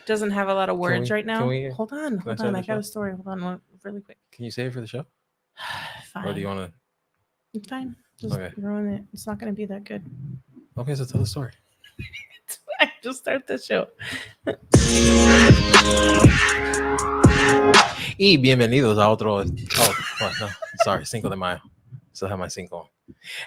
doesn't have a lot of words right now. Hold on. I got a story. Hold on, really quick. Can you say it for the show? Fine. Or do you want to? It's fine. Just ruin it. It's not going to be that good. Okay, so tell the story. I just start the show. Y bienvenidos a otro. No, sorry, Cinco de Mayo. Still have my Cinco on.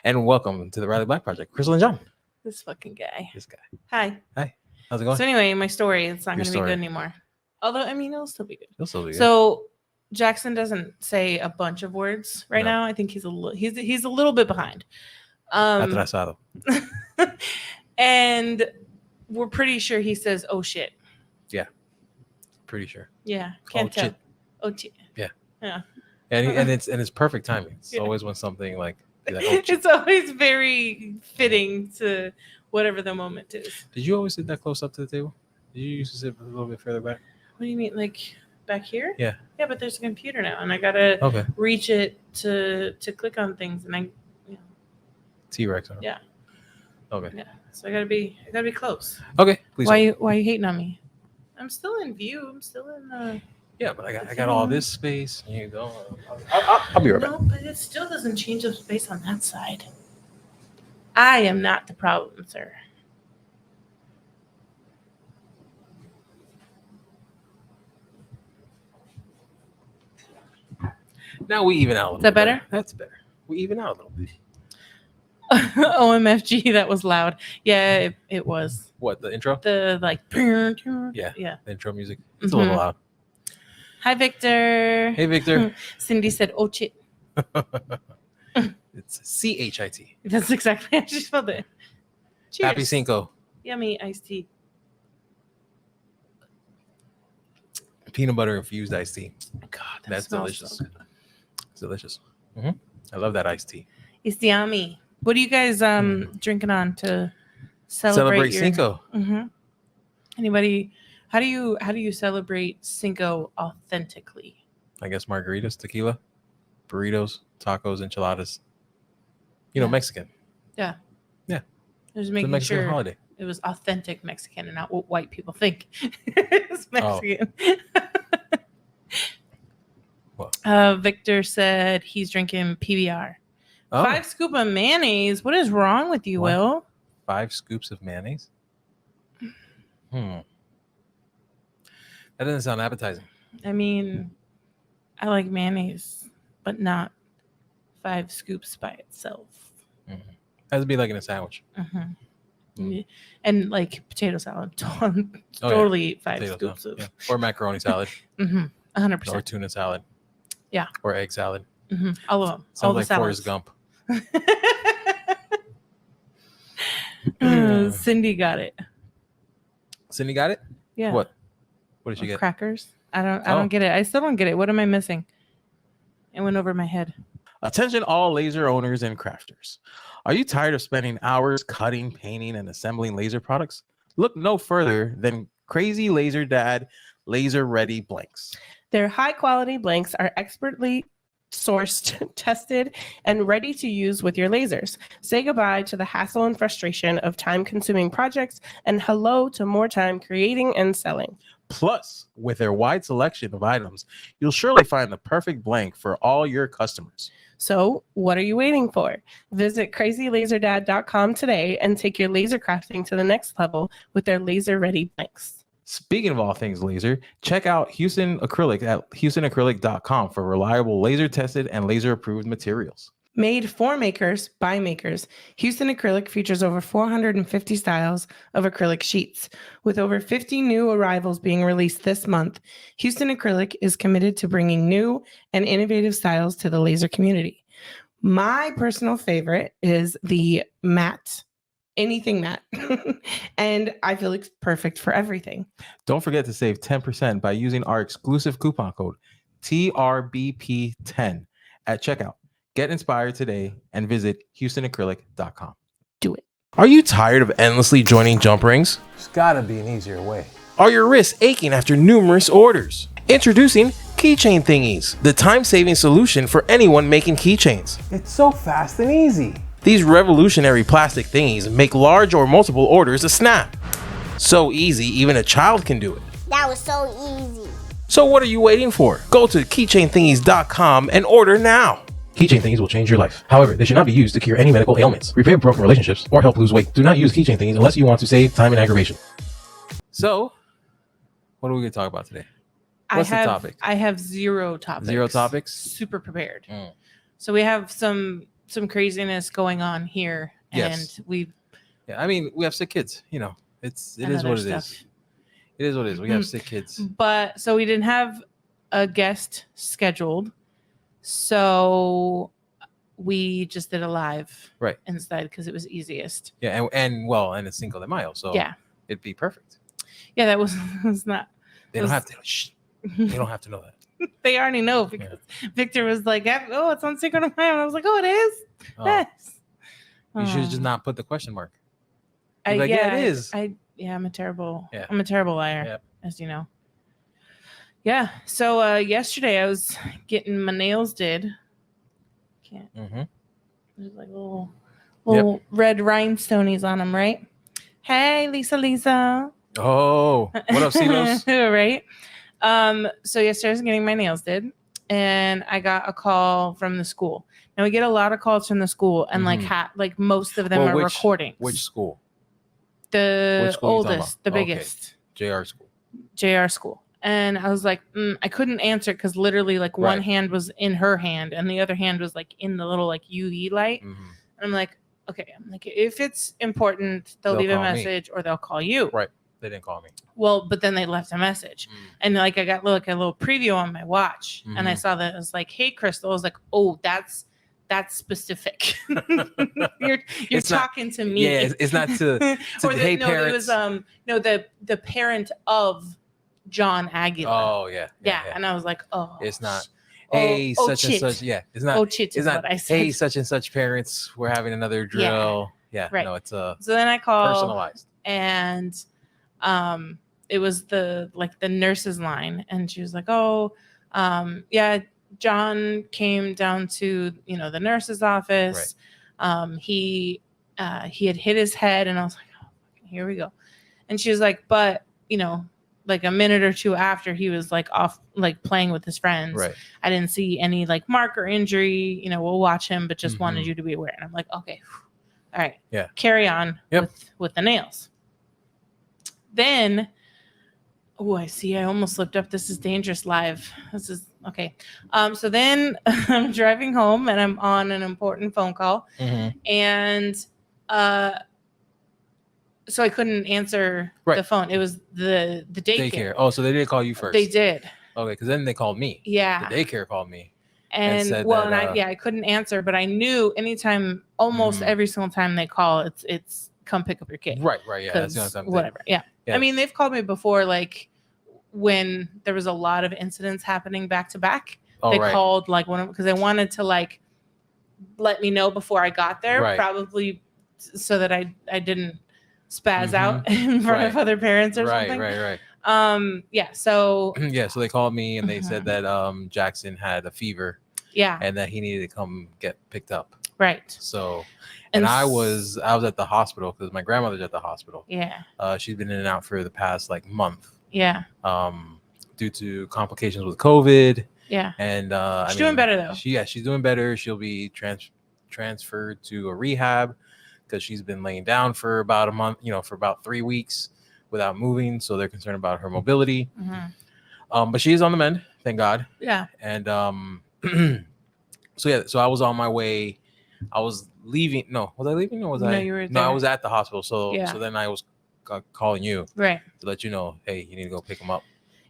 And welcome to the Riley Black Project. Crystal and John. This fucking guy. This guy. Hi. How's it going? So anyway, my story, it's not going to be good anymore. Although, I mean, it'll still be good. So Jackson doesn't say a bunch of words right now. I think he's a little bit behind. Atrasado. And we're pretty sure he says, "Oh shit." Yeah. Pretty sure. Yeah. Can't tell. Shit. Oh shit. Yeah. Yeah. And it's perfect timing. It's always when something like it's always very fitting to whatever the moment is. Did you always sit that close up to the table? Did you used to sit a little bit further back? What do you mean, like back here? Yeah. Yeah, but there's a computer now, and I gotta reach it to click on things, and T-Rex. Huh? Yeah. Okay. Yeah. So I gotta be close. Okay. Please. Why you hating on me? I'm still in view. I'm still in the. Yeah, but I got all this space. You don't. I'll be right back. No, but it still doesn't change the space on that side. I am not the problem, sir. Now we even out. Is that better? That's better. We even out a little bit. OMFG, that was loud. Yeah, it was. What, the intro? The like. Yeah. The intro music. It's a little loud. Hi, Victor. Hey, Victor. Cindy said, "Oh, shit." It's C-H-I-T. That's exactly how she spelled it. Cheers. Happy Cinco. Yummy iced tea. Peanut butter infused iced tea. God, that's delicious. So it's delicious. Mm-hmm. I love that iced tea. It's yummy. What are you guys drinking on to celebrate Cinco? Mm-hmm. Anybody? How do you celebrate Cinco authentically? I guess margaritas, tequila, burritos, tacos, enchiladas. Mexican. Yeah. Yeah. Just making Mexican sure holiday. It was authentic Mexican and not what white people think is Mexican. Victor said he's drinking PBR. 5 scoops of mayonnaise. What is wrong with you, Will? 5 scoops of mayonnaise? That doesn't sound appetizing. I mean, I like mayonnaise, but not 5 scoops by itself. Mm-hmm. Has to be like in a sandwich. Mm-hmm. And like potato salad. Totally eat 5 scoops of. Yeah. Or macaroni salad. 100%. Or tuna salad. Yeah. Or egg salad. All of them. Sounds all like the Forrest Gump. Cindy got it. Cindy got it? Yeah. What did she get? Crackers. I don't get it. I still don't get it. What am I missing? It went over my head. Attention all laser owners and crafters. Are you tired of spending hours cutting, painting, and assembling laser products? Look no further than Crazy Laser Dad Laser Ready Blanks. Their high-quality blanks are expertly sourced, tested, and ready to use with your lasers. Say goodbye to the hassle and frustration of time-consuming projects and hello to more time creating and selling. Plus, with their wide selection of items, you'll surely find the perfect blank for all your customers. So, what are you waiting for? Visit crazylaserdad.com today and take your laser crafting to the next level with their laser-ready blanks. Speaking of all things laser, check out Houston Acrylic at houstonacrylic.com for reliable laser-tested and laser-approved materials. Made for makers by makers, Houston Acrylic features over 450 styles of acrylic sheets. With over 50 new arrivals being released this month, Houston Acrylic is committed to bringing new and innovative styles to the laser community. My personal favorite is the matte. Anything matte. And I feel it's perfect for everything. Don't forget to save 10% by using our exclusive coupon code TRBP10 at checkout. Get inspired today and visit houstonacrylic.com. Do it. Are you tired of endlessly joining jump rings? There's gotta be an easier way. Are your wrists aching after numerous orders? Introducing Keychain Thingies, the time-saving solution for anyone making keychains. It's so fast and easy. These revolutionary plastic thingies make large or multiple orders a snap. So easy, even a child can do it. That was so easy. So what are you waiting for? Go to keychainthingies.com and order now. Keychain Thingies will change your life. However, they should not be used to cure any medical ailments, repair broken relationships, or help lose weight. Do not use Keychain Thingies unless you want to save time and aggravation. So, what are we going to talk about today? What's the topic? I have 0 topics. 0 topics? Super prepared. Mm. So we have some craziness going on here, Yes. and we Yeah, I mean, we have sick kids. You know, it is what it is. It is what it is. We have sick kids. But so we didn't have a guest scheduled, so we just did a live Right. instead because it was easiest. Yeah, and it's Cinco de Mayo, so Yeah. it'd be perfect. Yeah, that was not. They don't have to. Shh, they don't have to know that. They already know because Victor was like, "Oh, it's on Cinco de Mayo," and I was like, "Oh, it is." Oh, Yes. you should just not put the question mark. I, Like, yeah, it is. I'm a terrible. Yeah. I'm a terrible liar, Yep. as you know. Yeah. So yesterday I was getting my nails did. Can't. Mm-hmm. There's like little red rhinestonies on them, right? Hey, Lisa. Oh, what up, Silos? Right. So yesterday I was getting my nails did, and I got a call from the school. Now we get a lot of calls from the school, and like most of them are recordings. Which school? The Which school are you talking oldest, about? the Okay. biggest. JR school. JR school. And I was like, I couldn't answer because literally like one Right. hand was in her hand and the other hand was like in the little like UV light. Mhm. And I'm like, okay, if it's important, they'll leave a call me. message or they'll call you. Right. They didn't call me. Well, but then they left a message. And like I got like a little preview on my watch and I saw that it was like, hey, Crystal. I was like, oh, that's specific. you're It's not- talking to me. Yeah, it's not to Or hey, it parents. was the parent of John Aguila. Oh yeah. Yeah, and I was like, oh, It's not. oh, Hey, oh, such and chit. such. Yeah, it's not. Oh, chit It's is not. what I said. Hey, such and such parents. We're having another drill. Yeah. Right. No, it's So then I called personalized. and it was the nurse's line, and she was like, oh, yeah, John came down to the nurse's office. He had hit his head, and I was like, oh, here we go. And she was like, but like a minute or two after he was like off like playing with his friends. Right. I didn't see any like mark or injury. We'll watch him, but just wanted you to be aware. And I'm like, okay, all right, Yeah. carry on with the nails. Then, I see. I almost slipped up. This is dangerous live. This is okay. So then I'm driving home and I'm on an important phone call, and so I couldn't answer the phone. It was the daycare. Oh, so they didn't call you first. They did. Okay, because then they called me. Yeah. The daycare called me. And said well, that, and I couldn't answer, but I knew anytime, almost every single time they call, it's come pick up your kid. Right. Yeah. That's the only time. Whatever. Yeah. I mean, they've called me before, like when there was a lot of incidents happening back to back. They called like because they wanted to like let me know before I got there, probably so that I didn't spaz out in front of other parents or something. Right. Yeah. So so they called me and they said that Jackson had a fever. Yeah. And that he needed to come get picked up. Right. So, and I was at the hospital because my grandmother's at the hospital. Yeah. She's been in and out for the past like month. Yeah. Due to complications with COVID. Yeah. And she's doing better though. She's doing better. She'll be transferred to a rehab because she's been laying down for about a month, for about 3 weeks without moving. So they're concerned about her mobility. But she is on the mend, thank God. Yeah. And so I was on my way. I was leaving. No, was I leaving or was I? You were No, I there. was at the hospital. So then I was calling you to let you know, hey, you need to go pick him up.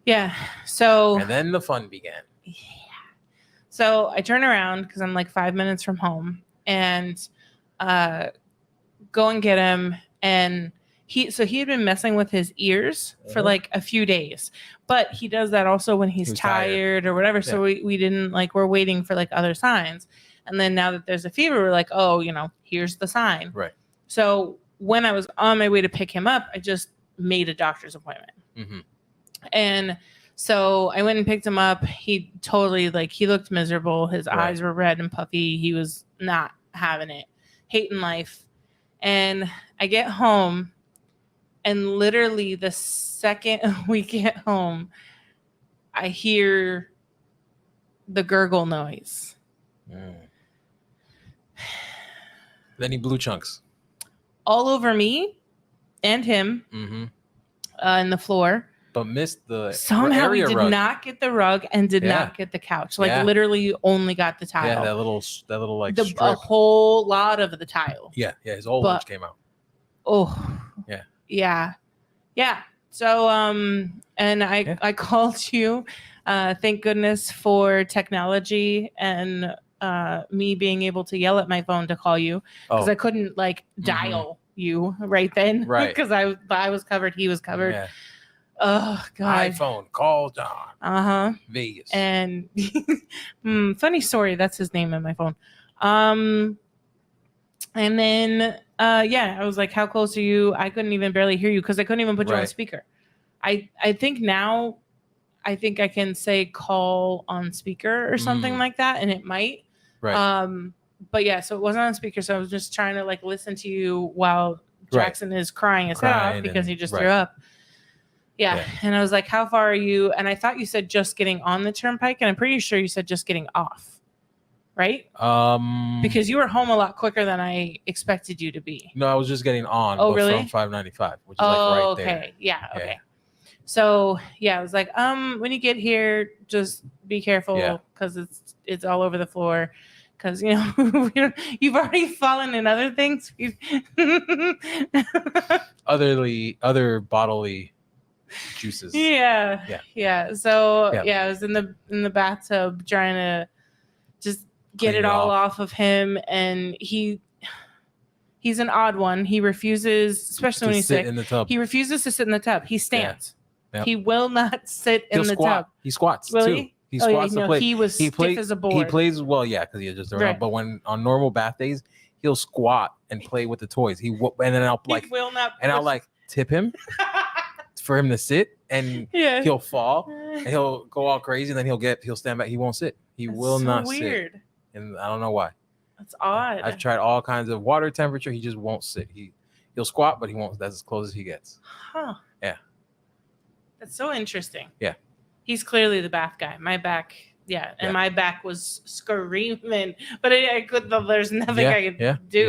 Yeah. So and then the fun began. Yeah. So I turn around because I'm like 5 minutes from home and go and get him. And he had been messing with his ears for like a few days, but he does that also when he's tired or whatever. So we didn't we're waiting for like other signs. And then now that there's a fever, we're like, oh, here's the sign. Right. So when I was on my way to pick him up, I just made a doctor's appointment. And so I went and picked him up. He totally he looked miserable. His eyes were red and puffy. He was not having it, hating life. And I get home And literally the second we get home, I hear the gurgle noise. Then he blew chunks. All over me and him in the floor. But missed the Somehow we area did rug. not get the rug and did Yeah. not get the couch. Like Yeah. literally only got the tile. Yeah, that little like a strip. whole lot of the tile. Yeah, his whole But- lunch came out. Oh. Yeah. So and I called you. Thank goodness for technology and me being able to yell at my phone to call you because I couldn't like dial you right then. Right. Because I was covered, he was covered. Yeah. Oh God. iPhone, call John. Vegas. And funny story, that's his name in my phone. And then I was like, how close are you? I couldn't even barely hear you because I couldn't even put you on speaker. I think now I think I can say call on speaker or something like that, and it might. Right. But yeah, so it wasn't on speaker, so I was just trying to like listen to you while Jackson is crying his head off because he just threw up. Yeah. And I was like, how far are you? And I thought you said just getting on the turnpike, and I'm pretty sure you said just getting off. Right? Because you were home a lot quicker than I expected you to be. No, I was just getting on. Oh, really? From 595, which is like right there. Okay. Yeah. Okay. So yeah, I was like, when you get here, just be careful because it's all over the floor. Because you've already fallen in other things. Other bodily juices. Yeah. So I was in the bathtub trying to just get it all off of him, and he's an odd one. He refuses, especially when he's sick. In the tub. He refuses to sit in the tub. He stands. Yep. He will not sit in the tub. He squats. Will too. he? He squats to play. He was stiff as a board. He plays well, because he just thrown up. But when on normal bath days, he'll squat and play with the toys. And then I'll like, he will not. And I'll like tip him for him to sit, and he'll fall, and he'll go all crazy, and then he'll stand back. He won't sit. He will not sit. And I don't know why. That's odd. I've tried all kinds of water temperature. He just won't sit. He'll squat, but he won't. That's as close as he gets. Huh. Yeah. That's so interesting. Yeah. He's clearly the bath guy. My back, and my back was screaming, but I could. There's nothing I could do.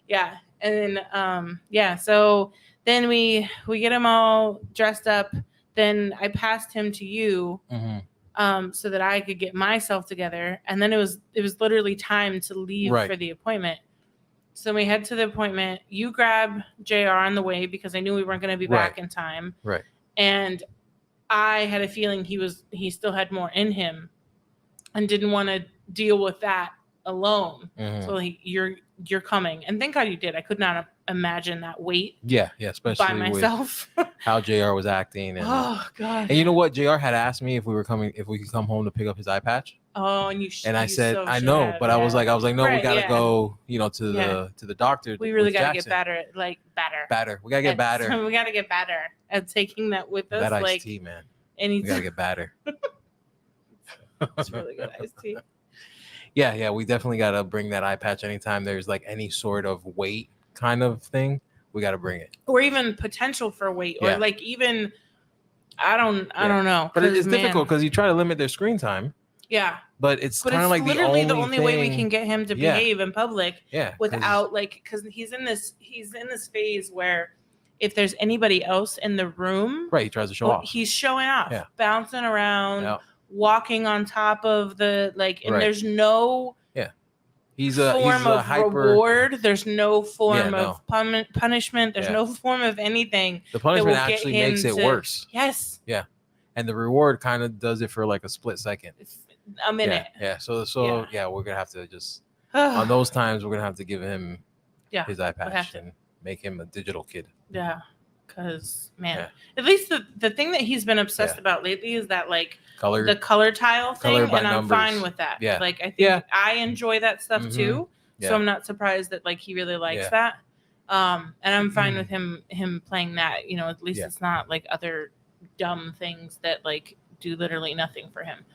Yeah. And then so then we get him all dressed up. Then I passed him to you, so that I could get myself together. And then it was literally time to leave for the appointment. So we head to the appointment. You grab JR on the way because I knew we weren't going to be back in time. Right. And I had a feeling he still had more in him and didn't want to deal with that alone. So you're coming. And thank God you did. I could not imagine that weight. Yeah, especially by myself. With how JR was acting. And, oh God. And you know what? JR had asked me if we could come home to pick up his eye patch. Oh, and and I said, I know, but I was like, no, we gotta go, to the doctor. We really gotta get better, Batter. We gotta get better. We gotta get better at taking that with us. That iced tea, man. We gotta get better. It's really good iced tea. Yeah, we definitely gotta bring that eye patch anytime there's like any sort of weight kind of thing. We gotta bring it, or even potential for weight, or like even I don't know. But it's difficult because you try to limit their screen time. Yeah. But it's kind of like literally the only way we can get him to behave in public. Yeah. Without because he's in this phase where if there's anybody else in the room, he tries to show off. He's showing off, bouncing around, walking on top of the and there's no he's form a of hyper reward. There's no form of punishment. There's no form of anything. The punishment actually makes it worse. Yes. Yeah. And the reward kind of does it for like a split second. A minute. Yeah. So we're gonna have to just on those times we're gonna have to give him his eye patch and make him a digital kid. Yeah. Because at least the thing that he's been obsessed about lately is that the color tile thing, and I'm fine with that. Yeah. I think I enjoy that stuff too. Yeah. So I'm not surprised that he really likes that. And I'm fine with him playing that. At least it's not like other dumb things that do literally nothing for him.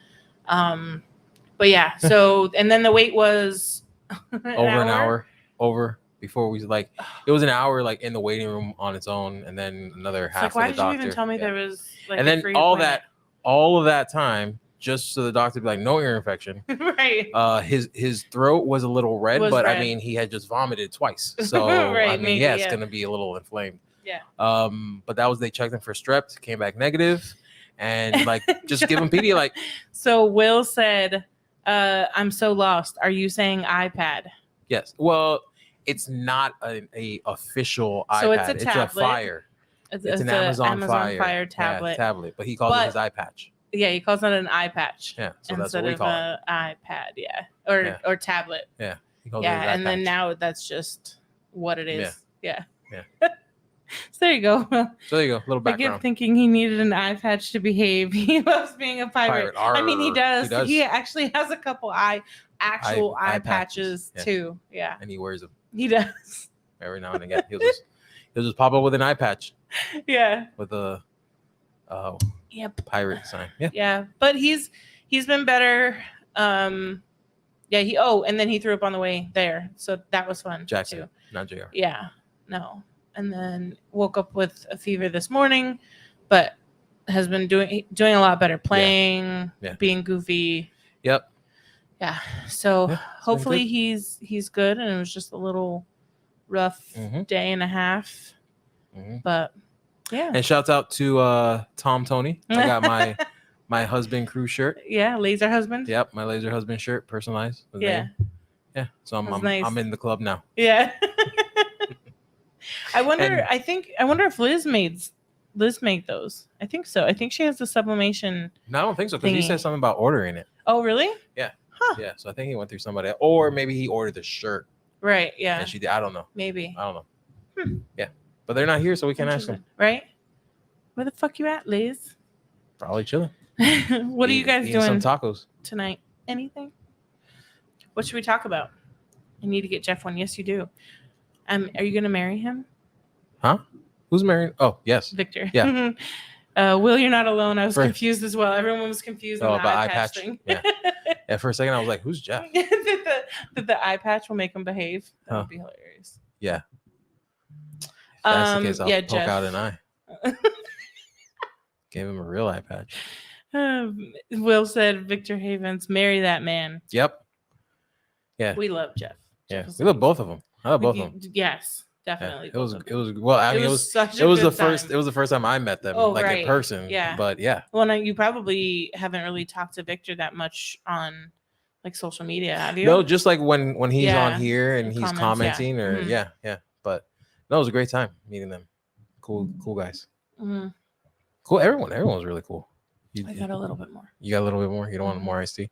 But so and then the wait was over an hour. Over. before we like it was an hour like in the waiting room on its own, and then another It's half like, of why the did doctor. you even tell me Yeah. there was like And a then free all appointment? of that time just so the doctor be like, no ear infection. Right. His throat was a little red, Was but I red. mean he had just vomited twice, so Right, I mean maybe, yeah, it's yeah. gonna be a little inflamed. Yeah. But that was they checked him for strep, came back negative, and like just give him Pedialyte. So Will said, I'm so lost. Are you saying iPad? Yes. Well, it's not a official So iPad. it's a tablet. Fire. It's an a Amazon Fire tablet. Yeah, tablet, but he calls it his iPatch. Yeah, he calls it an eye patch. Yeah, so that's instead what we of call it. an iPad, yeah, or tablet. Yeah, he calls Yeah, it his and then iPatch. now that's just what it is. Yeah. Yeah. So there you go. So there you go, little I kept background. thinking he needed an eye patch to behave. He loves being a pirate. I mean, he Arr, does. he does. He actually has a couple actual eye eye patches patches, too. Yeah, And he wears them he does. every now and again. He'll just pop up with an eye patch Yeah. with a Yep. pirate sign. Yeah. Yeah, but he's been better. Yeah, and then he threw up on the way there, so that was fun Jackson, too. not JR. Yeah, no, and then woke up with a fever this morning, but has been doing a lot better, playing, Yeah. being goofy. Yep. Yeah, so Yeah, hopefully good. he's good, and it was just a little rough day and a half, but yeah. And shouts out to Tom Tony. I got my husband crew shirt. Yeah, laser husband. Yep, my laser husband shirt, personalized. His Yeah. name. Yeah. So That's nice. I'm in the club now. Yeah. I wonder if Liz made those. I think so. I think she has the sublimation. No, I don't think so, because he thingy. said something about ordering it. Oh, really? Yeah. Huh. Yeah. So I think he went through somebody else. Or maybe he ordered the shirt. Right. Yeah. And she did. I don't know. Maybe. I don't know. Yeah. But they're not here, so we can't ask them. Right? Where the fuck you at, Liz? Probably chilling. What are you guys Eating doing some tacos. tonight? Anything? What should we talk about? I need to get Jeff one. Yes, you do. Are you gonna marry him? Huh? Who's married? Oh, yes. Victor. Yeah. Will, you're not alone. I was For- confused as well. Everyone was confused on the about eye eye patch patch. thing. Yeah. Yeah. For a second, I was like, "Who's Jeff?" that the eye patch will make him behave. That Huh. would be hilarious. Yeah. If that's the case, I'll yeah, poke Jeff. out an eye. Gave him a real eye patch. Will said, Victor Havens, marry that man. Yep. Yeah. We love Jeff. Yeah. Jeff is We love amazing. both of them. I love both of them. Yes, Yeah. definitely. It was. both of It them. was. Well, I mean, it was. such It was the good first. time. It was the first time I met them, Oh, like right. in person. Yeah. But yeah. Well, now you probably haven't really talked to Victor that much on like social media, have you? No, just like when he's Yeah. on here and And he's comments, commenting, yeah. or Mhm. yeah. But no, it was a great time meeting them. Cool guys. Mhm. Cool. Everyone was really cool. I got a little bit more. You got a little bit more. You don't want Mhm. more iced tea?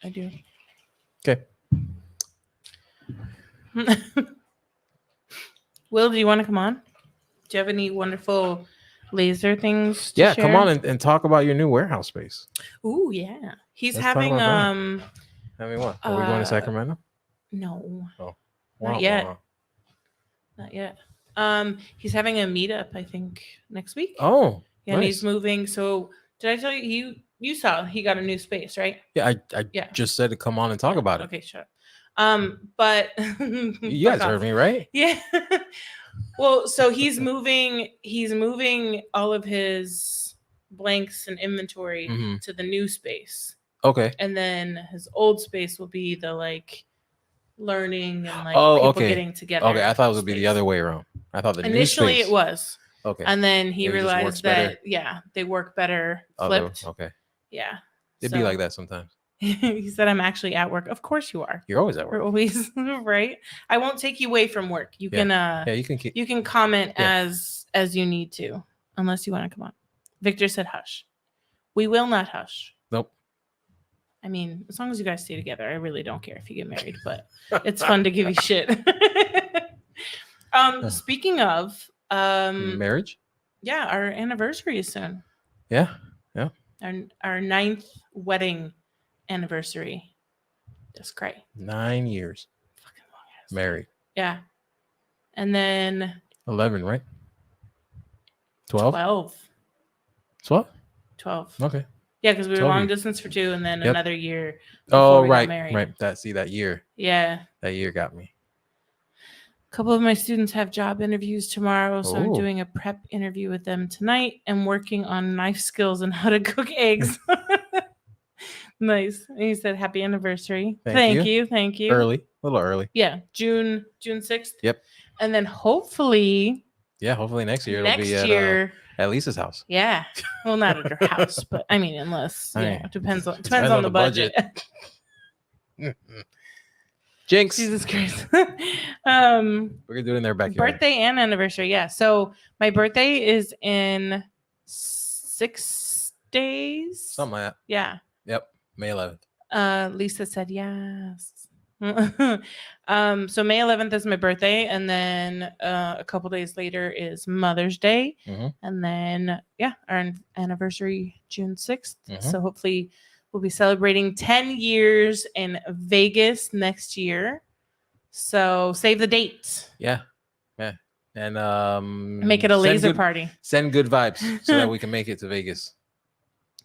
I do. Okay. Will, do you want to come on? Do you have any wonderful laser things to Yeah, share? come on and talk about your new warehouse space. Ooh, yeah. He's Let's talk having about I mean, what? Are we going to Sacramento? no, Wah, yet. wah. not yet. He's having a meetup, I think, next week. Oh, Yeah, and he's nice. moving. So did I tell you you saw he got a new space, right? Yeah, I Yeah. just said to come on and talk about it. Okay, shut up. But You guys fuck heard off. me, right? Yeah. Well, so he's moving all of his blanks and inventory Mhm. to the new space. Okay. And then his old space will be the like learning and like Oh, people okay. getting together. Okay, I thought it would be the space. other way around. I thought the Initially new space. it was. Okay. And then he Maybe it just works realized better. that yeah, they work better Other- flipped. okay. Yeah. It'd be like that sometimes. He said, I'm actually at work. Of course you are. You're always at We're work. always right. I won't take you away from work. You Yeah. can Yeah, you can keep. you can comment Yeah. as you need to, unless you want to come on. Victor said hush. We will not hush. Nope. I mean, as long as you guys stay together, I really don't care if you get married, but it's fun to give you shit. Speaking of Marriage? yeah, our anniversary is soon. Yeah. Our 9th wedding anniversary. That's great. 9 years. Fucking long ass. Married. Yeah. And then 11, right? 12? 12. 12? Okay. Yeah, because we were 12 long years. distance for 2 and then Yep. another year. Oh, before we got right. married. Right. That year Yeah. got me. couple of my students have job interviews tomorrow, so I'm Ooh. doing a prep interview with them tonight and working on knife skills and how to cook eggs. Nice. And he said, "Happy anniversary." Thank you. Thank you. Early, a little early. Yeah, June 6th. Yep. And then hopefully Yeah, hopefully next year next it'll be year. at Lisa's house. Yeah. Well, not at her house, but I mean, unless I yeah, mean, it depends on the budget. budget. Jinx. Jesus Christ. We're gonna do it in their backyard. Birthday and anniversary. Yeah. So my birthday is in 6 days. Something like that. Yeah. Yep. May 11th. Lisa said yes. So May 11th is my birthday, and then a couple days later is Mother's Day, Mhm. and then our anniversary June 6th. Mhm. So hopefully we'll be celebrating 10 years in Vegas next year. So save the date. Yeah. Yeah. And Make it a send laser good- party. Send good vibes so that we can make it to Vegas.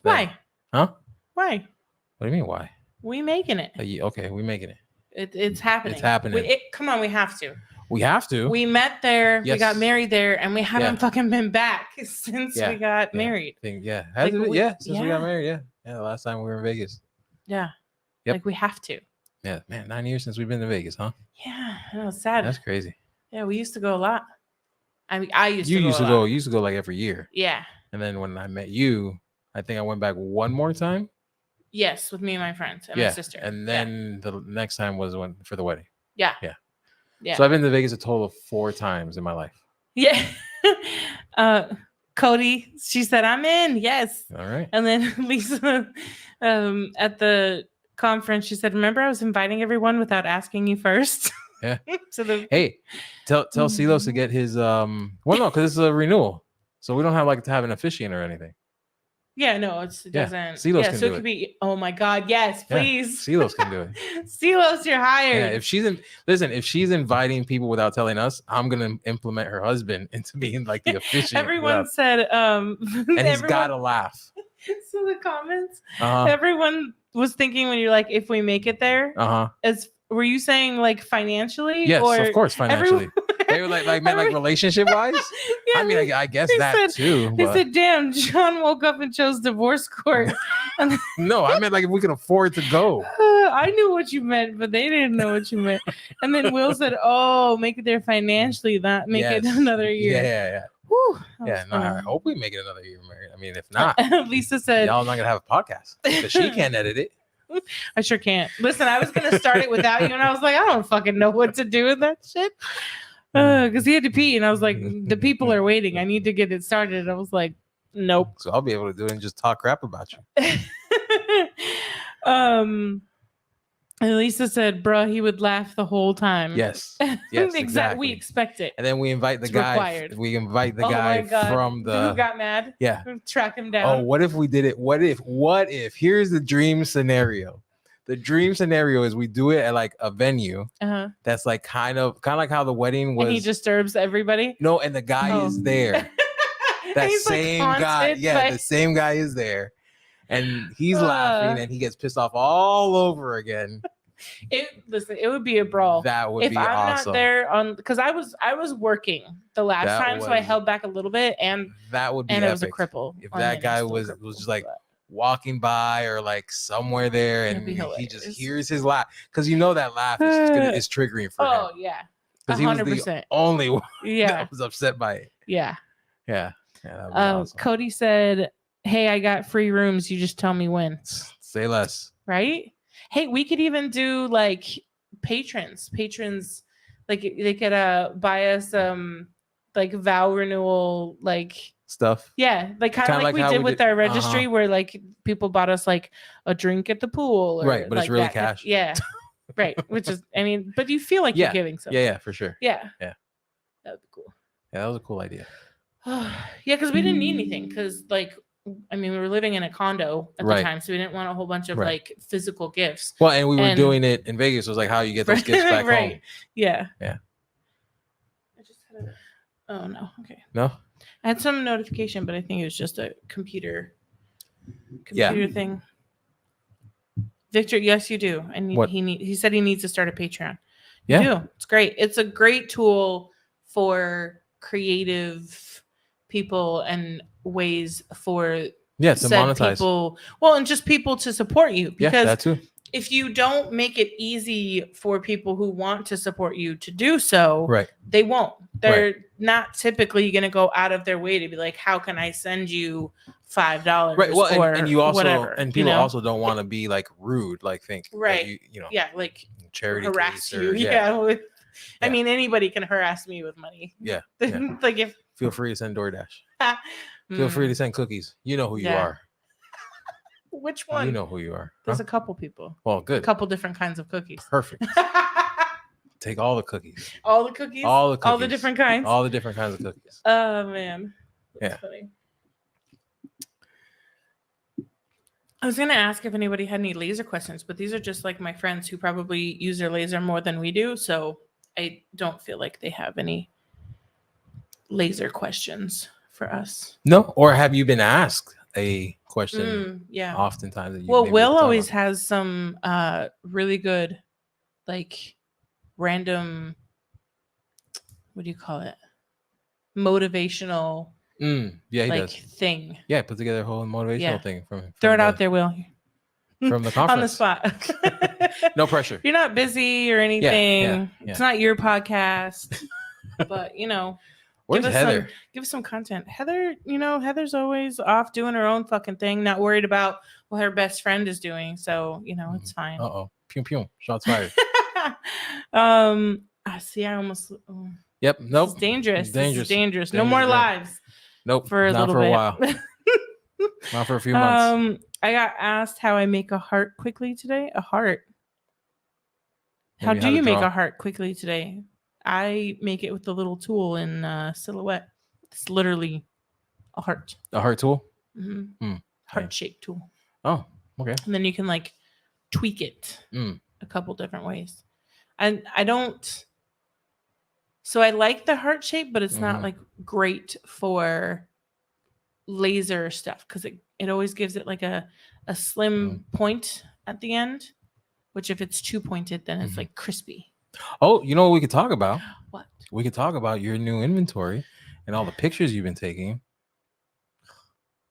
Why? Huh? Why? What do you mean why? We making it. Okay, we making it. It's happening. It's happening. Come on, we have to. We have to. We met there. We Yes. got married there, and we haven't Yeah. fucking been back since Yeah. we got Yeah. married. Yeah. Like, Since we yeah. got married, yeah. Yeah, the last time we were in Vegas. Yeah. Yep. Like we have to. Yeah, man, 9 years since we've been to Vegas, huh? Yeah. I know, it's sad. That's crazy. Yeah, we used to go a lot. I mean, I used You to go used a to go. lot. You used to go like every year, Yeah. and then when I met you, I think I went back one more time. Yes, with me and my friends and my sister. And then the next time was for the wedding. Yeah. Yeah. Yeah. So I've been to Vegas a total of 4 times in my life. Yeah. Cody, she said, "I'm in." Yes. All right. And then Lisa, at the conference, she said, "Remember, I was inviting everyone without asking you first." Yeah. So the Hey, tell Silos to get his well, no, because it's a renewal, so we don't have to have an officiant or anything. yeah, no, it Yeah, doesn't. Silos Yeah, can so it do could it. be. Oh my God, yes, Yeah, please. Silos can do it. Silos, you're hired. Yeah, if she's inviting people without telling us, I'm gonna implement her husband into being like the officiant. Everyone said, and he's gotta laugh. So the comments, Uh-huh. everyone was thinking when you're like, if we make it there, were you saying like financially? Yes, or of course, financially. everyone- They were meant relationship wise. Yeah, I mean, I guess they that said- too. They But said, "Damn, John woke up and chose divorce court." no, I meant if we can afford to go. I knew what you meant, but they didn't know what you meant. And then Will said, "Oh, make it there financially, not make it Yes. another year." Yeah. Whew, that Yeah, was no, I fun. hope we make it another year married. I mean, if not, Lisa said, y'all not gonna have a podcast because she can't edit it. "I sure can't." Listen, I was gonna start it without you, and I was like, I don't fucking know what to do with that shit. Because he had to pee, and I was like, the people are waiting. I need to get it started. I was like, nope. So I'll be able to do it and just talk crap about you. And Lisa said, "Bruh, he would laugh the whole time." Yes. Yes. Exactly. We exactly. expect it. And then we invite the It's guy. required. We invite the Oh guy my God. from the. Who got mad? Yeah. Track him Oh, down. what if we did it? What if? Here's the dream scenario. The dream scenario is we do it at a venue Uh-huh. that's kind of like how the wedding was. And he disturbs everybody. No, and the guy Oh. is there. That He's, same haunted guy. Yeah, by- the same guy is there. And he's laughing and he gets pissed off all over again. Listen, it would be a brawl. That would if be I'm awesome. not there because I was working the last That time, so I was- held back a little bit, and That would be it was a epic. cripple. If I that mean, guy it's still was crippled, just but- walking by or somewhere there It'd and be he just hilarious. hears his laugh because that laugh is triggering for Oh him yeah, because he was the 100%. only one Yeah, that was upset by it. yeah. Yeah, that would be awesome. Cody said, "Hey, I got free rooms. You just tell me when." Say less. Right? Hey, we could even do patrons, they could buy us vow renewal Stuff. yeah, kind Kinda of like we how did we with did- our registry where people bought us a drink at the pool or, Right, but it's really that. cash. Yeah. Right, which is but you feel like Yeah, you're giving something. Yeah, for sure. Yeah. Yeah. That would be cool. Yeah, that was a cool idea. Yeah, because we didn't need anything because we were living in a condo at Right. the time, so we didn't want a whole bunch of Right. physical gifts. Well, and we were And- doing it in Vegas. It was how you get those gifts back Right. home. Yeah. Yeah. I just had oh no. Okay. No? I had some notification, but I think it was just a computer Yeah. thing. Victor, yes, you do. And What? he said he needs to start a Patreon Yeah. do. It's great. It's a great tool for creative people and ways for To said monetize. people, well, and just people to support you, Yeah, because that too. if you don't make it easy for people who want to support you to do so, Right. they won't. They're not typically going to go out of their way to be like, how can I send you $5? Right. Well, or and you also whatever, and people also don't want to be like rude, like think that right? you know, Yeah, like charity harass case you. or, Yeah. With, I Yeah. mean, anybody can harass me with money. Yeah. Like if Feel free to send DoorDash. Feel free to send cookies. You know who you Yeah. are. Which one? You know who you are. There's Huh? a couple people. Well, A good. couple different kinds of cookies. Perfect. Take all the cookies. All the cookies. All the cookies. All the different kinds. All the different kinds of cookies. Oh man. That's Yeah. funny. I was gonna ask if anybody had any laser questions, but these are just like my friends who probably use their laser more than we do, so I don't feel like they have any laser questions for us. No, or have you been asked a question Yeah. oftentimes? That you Well, maybe Will thought always about? has some really good, like, random, what do you call it? Motivational, Yeah, he like, does. thing. Yeah, put together a whole motivational Yeah. thing from Throw it the, out there, Will. from the On the conference. spot. No pressure. You're not busy or anything. yeah. It's not your podcast, but you know, Where's Heather? give us some content. Heather, Heather's always off doing her own fucking thing, not worried about what her best friend is doing. So, it's fine. Uh-oh. Pew pew. Shots fired. I see. I almost. Yep. Nope. This is dangerous. It's This is dangerous. No more Dangerous, right? lives Nope. for a not little for bit. a while. Not for a few months. I got asked how I make a heart quickly today. A heart. How Maybe do how to you make draw. a heart quickly today? I make it with the little tool in Silhouette. It's literally a heart. A heart tool? Heart shaped tool. Oh, okay. And then you can like tweak it a couple different ways. And I don't. So I like the heart shape, but it's not like great for laser stuff because it always gives it like a slim point at the end, which if it's too pointed, then it's like crispy. Oh, you know what we could talk about? What? We could talk about your new inventory and all the pictures you've been taking.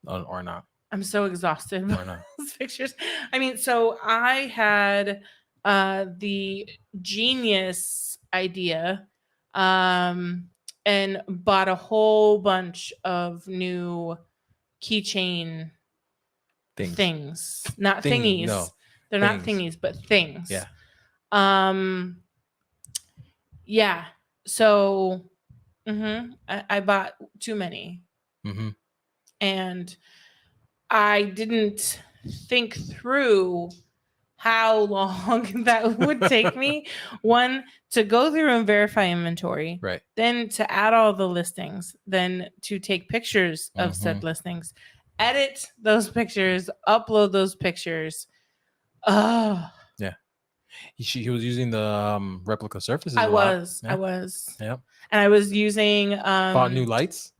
Or not. I'm so exhausted Or by not. those pictures. I mean, so I had the genius idea and bought a whole bunch of new keychain things. Not thingies. No, they're not thingies, but things. Yeah. Yeah. So I bought too many. And I didn't think through how long that would take me. One, to go through and verify inventory. Right. Then to add all the listings. Then to take pictures of said listings. Edit those pictures. Upload those pictures. Oh. Yeah. He was using the replica surfaces. I a lot. was. Yep. And I was using bought new lights.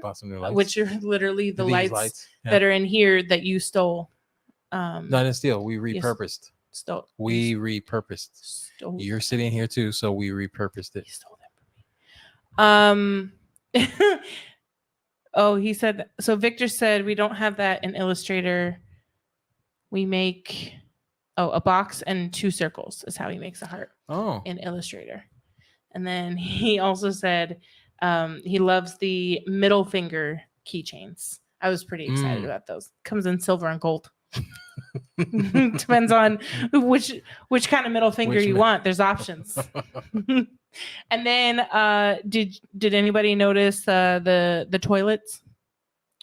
Bought some new lights. Which are literally the These lights yeah. that are in here that you stole. Not in steel. We repurposed. Stole. We repurposed. Stole. You're sitting here too, so we repurposed it. You stole them from me. Oh, he said. So Victor said we don't have that in Illustrator. We make a box and 2 circles is how he makes a heart. Oh. In Illustrator, and then he also said he loves the middle finger keychains. I was pretty excited about those. Comes in silver and gold. Depends on which kind of middle finger you want. There's options. And then did anybody notice the toilets?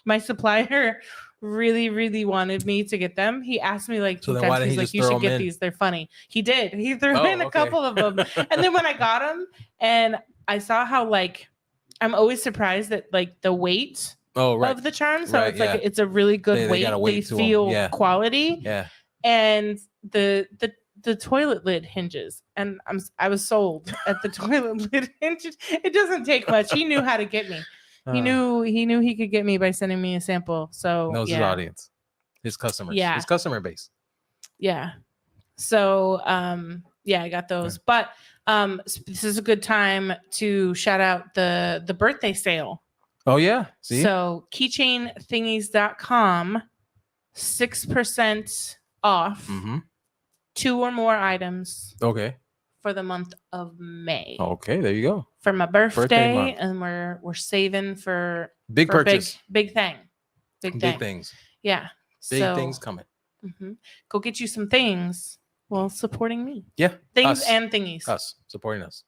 My supplier really wanted me to get them. He asked me like 2 times. He's like, you should get these. They're funny. He did. He threw in a couple of them. And then when I got them and I saw how like I'm always surprised at like the weight of the charm. So it's like it's a really good weight. They feel quality. Yeah. And the toilet lid hinges. And I was sold at the toilet lid hinges. It doesn't take much. He knew how to get me. He knew he could get me by sending me a sample. So knows his audience, his customers, his customer base. Yeah. So I got those. But This is a good time to shout out the birthday sale. Oh yeah. See. So keychainthingies.com, 6% off Mm-hmm. 2 or more items Okay. for the month of May. Okay. There you go. For my Birthday birthday, month. and we're saving for Big for purchase. big thing. Big thing. Things. Yeah. Big So, things coming. Go get you some things while supporting me. Yeah. Things Us. and thingies. Us supporting us.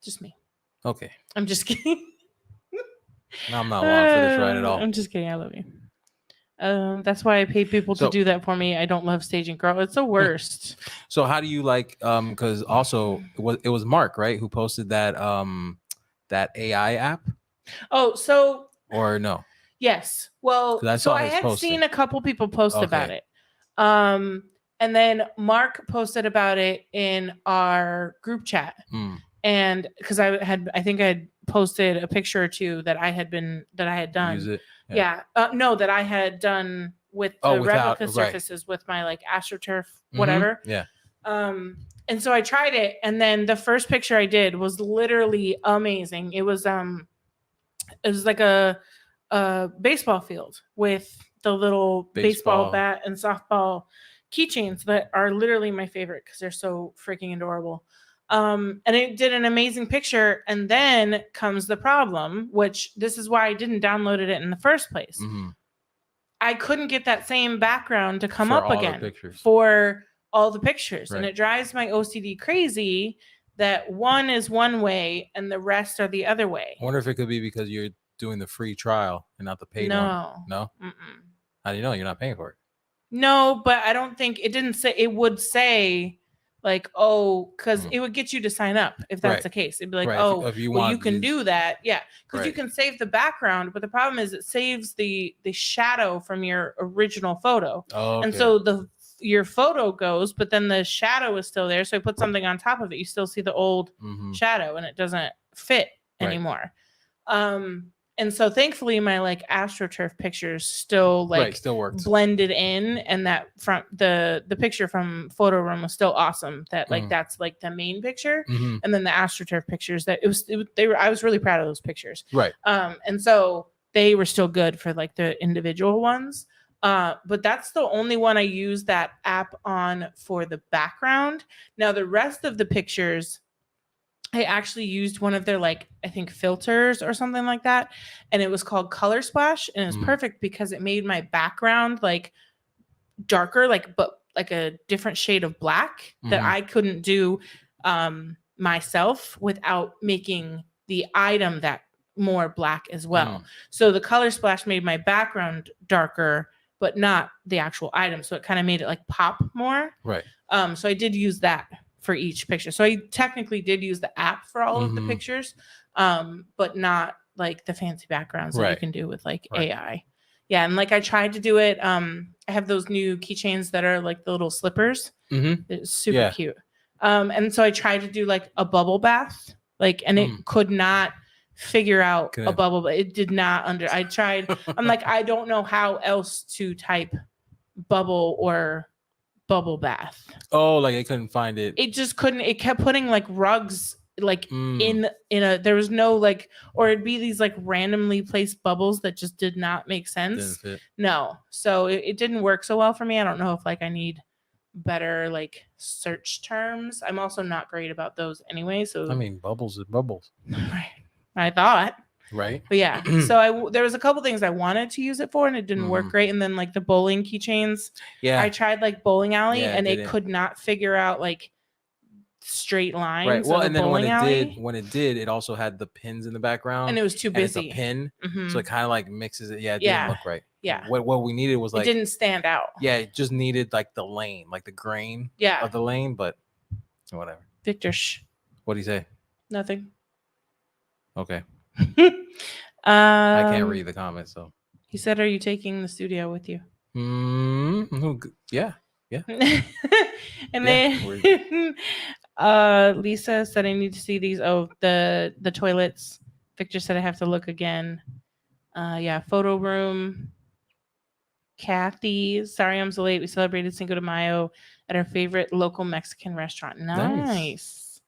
Just me. Okay. I'm just kidding. I'm not long for this ride at all. I'm just kidding. I love you. That's why I pay people to So- do that for me. I don't love staging, girl. It's the worst. So how do you like? Because also it was Mark, right, who posted that that AI app, Oh, so or no? yes. Well, 'Cause I so saw I his had posting. seen a couple people post about Okay. it. And then Mark posted about it in our group chat. Mm, And because I think I had posted a picture or two that I had done. use it. Yeah. No, that I had done with the Oh, without- replica right. surfaces with my like AstroTurf, Mhm. whatever. Yeah. And so I tried it, and then the first picture I did was literally amazing. It was like a baseball field with the little baseball Baseball. bat and softball keychains that are literally my favorite because they're so freaking adorable. And it did an amazing picture. And then comes the problem, which this is why I didn't download it in the first place. Mhm. I couldn't get that same background to come For up all the again pictures. for all the pictures. And Right. it drives my OCD crazy that one is one way and the rest are the other way. I wonder if it could be because you're doing the free trial and not the paid one. No. No. Mm-mm. How do you know you're not paying for it? No, but I don't think it didn't say. It would say like, oh, because it would get you to sign up if that's Right. the case. It'd be like, Right. oh, If you well, want you to can use- do that, yeah, because you Right. can save the background. But the problem is, it saves the shadow from your original photo, Oh, and okay. so your photo goes, but then the shadow is still there. So I put something on top of it. You still see the old Mhm. shadow, and it doesn't fit Right. anymore. And so thankfully my like AstroTurf pictures still like Right, still works. blended in, and that front the picture from photo room was still awesome. That like that's like the main picture, Mhm. and then the AstroTurf pictures that I was really proud of those pictures. Right. And so they were still good for like the individual ones. But that's the only one I use that app on for the background. Now the rest of the pictures, I actually used one of their like I think filters or something like that, and it was called Color Splash, and it was perfect because it made my background like darker, but like a different shade of black that I couldn't do myself without making the item that more black as well. So the Color Splash made my background darker, but not the actual item. So it kind of made it like pop more. Right. So I did use that for each picture. So I technically did use the app for all of the pictures, but not like the fancy backgrounds that you Right. can do with like Right. AI. Yeah, and like I tried to do it. I have those new keychains that are like the little slippers. Mhm. It's super Yeah. cute. And so I tried to do like a bubble bath, like, and it could not figure out a Couldn't- bubble, but it did not I tried. I'm like, I don't know how else to type bubble or bubble bath. Oh, like I couldn't find it. It just couldn't. It kept putting like rugs like Mm. in a. There was no like, or it'd be these like randomly placed bubbles that just did not make sense. Didn't fit. No, so it didn't work so well for me. I don't know if like I need better like search terms. I'm also not great about those anyway. So I mean, bubbles is bubbles, I thought. right? But yeah, so there was a couple things I wanted to use it for, and it didn't work great. And then like the bowling keychains, Yeah. I tried like bowling alley, Yeah, and it didn't. could not figure out like straight lines. Right. Well, of a and then when bowling it alley, did, it also had the pins in the background, and it was too and busy. it's a pin, Mhm. so it kind of like mixes it. Yeah, it Yeah. didn't look right. Yeah. What we needed was like, it didn't stand out. yeah, it just needed like the lane, like the grain Yeah, of the lane, but whatever. Victor, shh, What do you say? nothing. Okay, I I can't read the comments, so. He said, "Are you taking the studio with you?" Yeah. And Yeah, then Lisa said, "I need to see these." Oh, the toilets. Victor said, "I have to look again." Yeah, photo room. Kathy, sorry I'm so late. We celebrated Cinco de Mayo at our favorite local Mexican restaurant. Nice.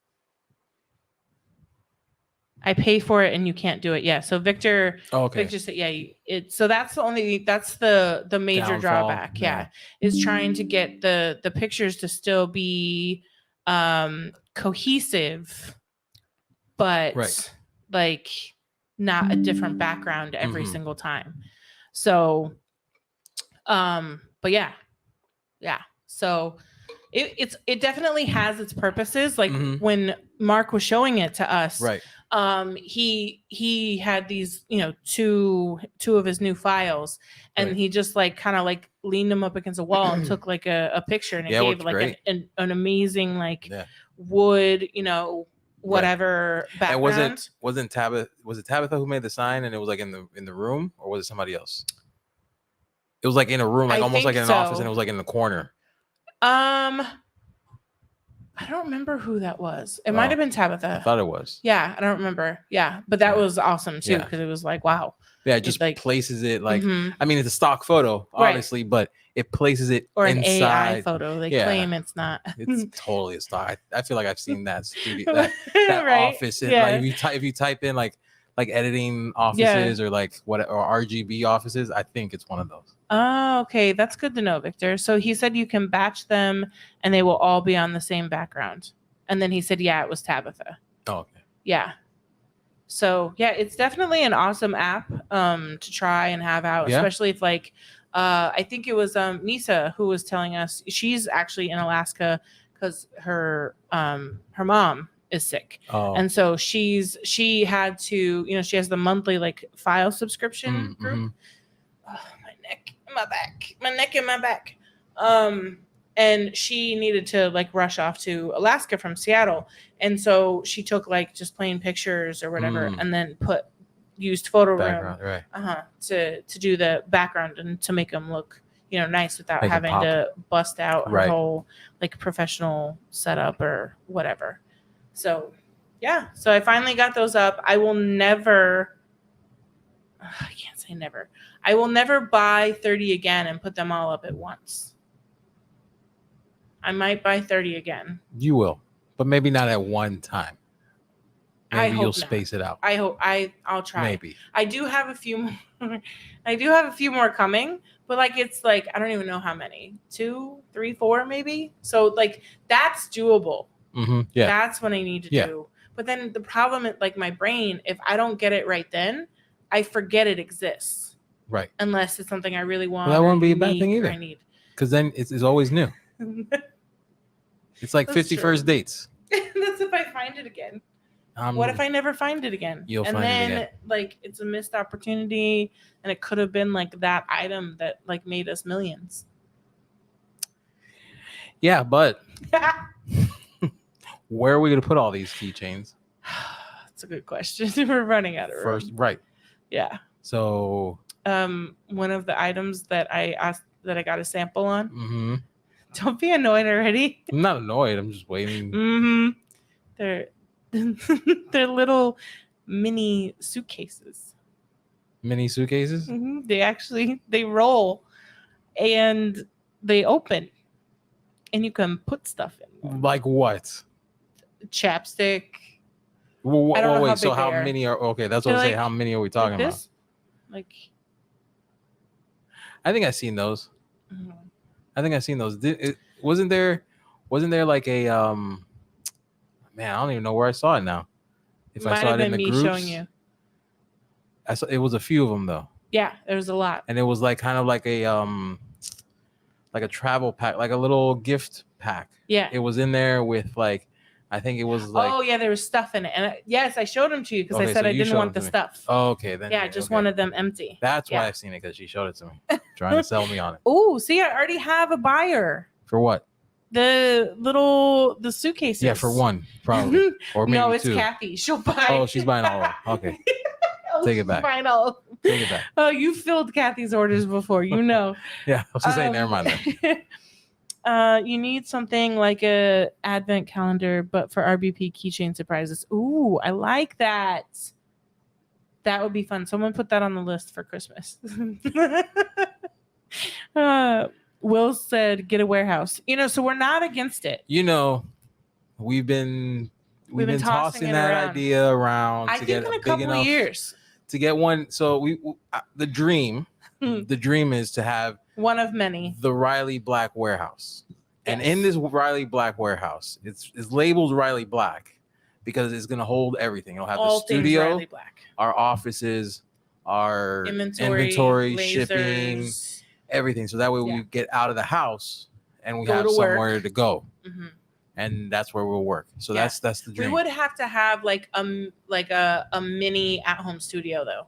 I pay for it and you can't do it. Yeah. So Victor Okay. said, so that's the major Downfall, drawback. Yeah. Is trying to get the pictures to still be cohesive, but Right. like not a different background every Mhm. single time. So but yeah. So it definitely has its purposes. Like Mhm. when Mark was showing it to us, Right. He had these, two of his new files, and Right. he just like kind of like leaned them up against a wall and took like a picture, and it Yeah, it gave worked like great. an amazing like Yeah. wood, whatever And background. was it Tabitha who made the sign, and it was like in the room, or was it somebody else? It was like in a room, like I almost like think in an office, so. and it was like in the corner. I don't remember who that was. It Oh, might have been Tabitha. I thought it was. Yeah, I don't remember. Yeah, but that Yeah. was awesome too, Yeah. because it was like, wow. Yeah, it just like- places it like, Mhm. I mean, it's a stock photo, Right. obviously, but it places it Or an AI inside. photo. They Yeah. claim it's not. It's totally a stock. I feel like I've seen that studio, that Right? office. And Yeah. like if you type in like editing offices or like what or RGB offices, I think it's one of those. Oh, okay. That's good to know, Victor. So he said you can batch them and they will all be on the same background. And then he said, yeah, it was Tabitha. Oh, okay. Yeah. So yeah, it's definitely an awesome app to try and have out, Yeah. especially if like I think it was Misa who was telling us she's actually in Alaska because her mom is sick. Oh. And so she had to, she has the monthly like file subscription group. Mm-hmm. Oh, my neck and my back. And she needed to like rush off to Alaska from Seattle. And so she took like just plain pictures or whatever and then used photo Background, room right. to do the background and to make them look, nice without Make 'em having pop. to bust out her Right. whole like professional setup or whatever. So yeah, so I finally got those up. I will never, I can't say never. I will never buy 30 again and put them all up at once. I might buy 30 again. You will, but maybe not at one time. I Maybe hope you'll not. space it out. I hope I'll try. Maybe. I do have a few more. I do have a few more coming, but like it's like I don't even know how many. 2, 3, 4 maybe. So like that's doable. Mm-hmm. Yeah. That's what I need to do. But then the problem is like my brain, if I don't get it right then, I forget it exists. Right. Unless it's something I really want. Well, that wouldn't be a bad need thing or either. I need. Because then it's always new. It's like That's 50 true. first dates. That's if I find it again. What if I never find it again? You'll and find it then again. like it's a missed opportunity and it could have been like that item that like made us millions. Yeah, but where are we going to put all these keychains? That's a good question. We're running out of room. First, right. Yeah. So one of the items that I asked that I got a sample on. Mm-hmm. Don't be annoyed already. I'm not annoyed. I'm just waiting. Mm-hmm. They're little mini suitcases. Mini suitcases? Mm-hmm. They roll and they open and you can put stuff in them. Like what? Chapstick. Well, I don't know wait, how so big how they are. many are okay? That's what They're I say. like- How many are we talking like about? this? Like I think I've seen those. mhm. I think I've seen those. Wasn't there like a man, I don't even know where I saw it now. If I Might saw have it in been the me groups, showing you. I saw it was a few of them though. Yeah, there's a lot. And it was like kind of like a travel pack, like a little gift pack. Yeah. It was in there with like, I think it was like, oh yeah, there was stuff in it, and yes, I showed them to you because I Okay, said so I you didn't showed want them the to me. stuff. oh, okay, then Yeah, I just okay. wanted them empty. That's why yeah. I've seen it because she showed it to me, trying to sell me on it. Oh, see, I already have a buyer. For what? The suitcases. Yeah, for one, probably, or maybe no, it's two. Kathy. She'll buy. Oh, she's buying all of them. Okay, Oh, take it she's back. buying all of them. take it back. Oh, you filled Kathy's orders before, you know. Yeah, I was just saying, never mind then. You need something like a advent calendar, but for RBP keychain surprises. Ooh, I like that. That would be fun. Someone put that on the list for Christmas. Will said, "Get a warehouse." So we're not against it. We've been we've been tossing it that around. idea around I to think get in a a big couple of enough years. to get one. So the dream is to have One of many. the Riley Black warehouse. And Yes. in this Riley Black warehouse, it's labeled Riley Black because it's going to hold everything. It'll have All the things studio, Riley Black. our offices, our Inventory, shipping, lasers. everything. So that way Yeah. we get out of the house and we Go have to work. somewhere to go. Mm-hmm. And that's where we'll work. So Yeah. that's the dream. We would have to have like a mini at-home studio though.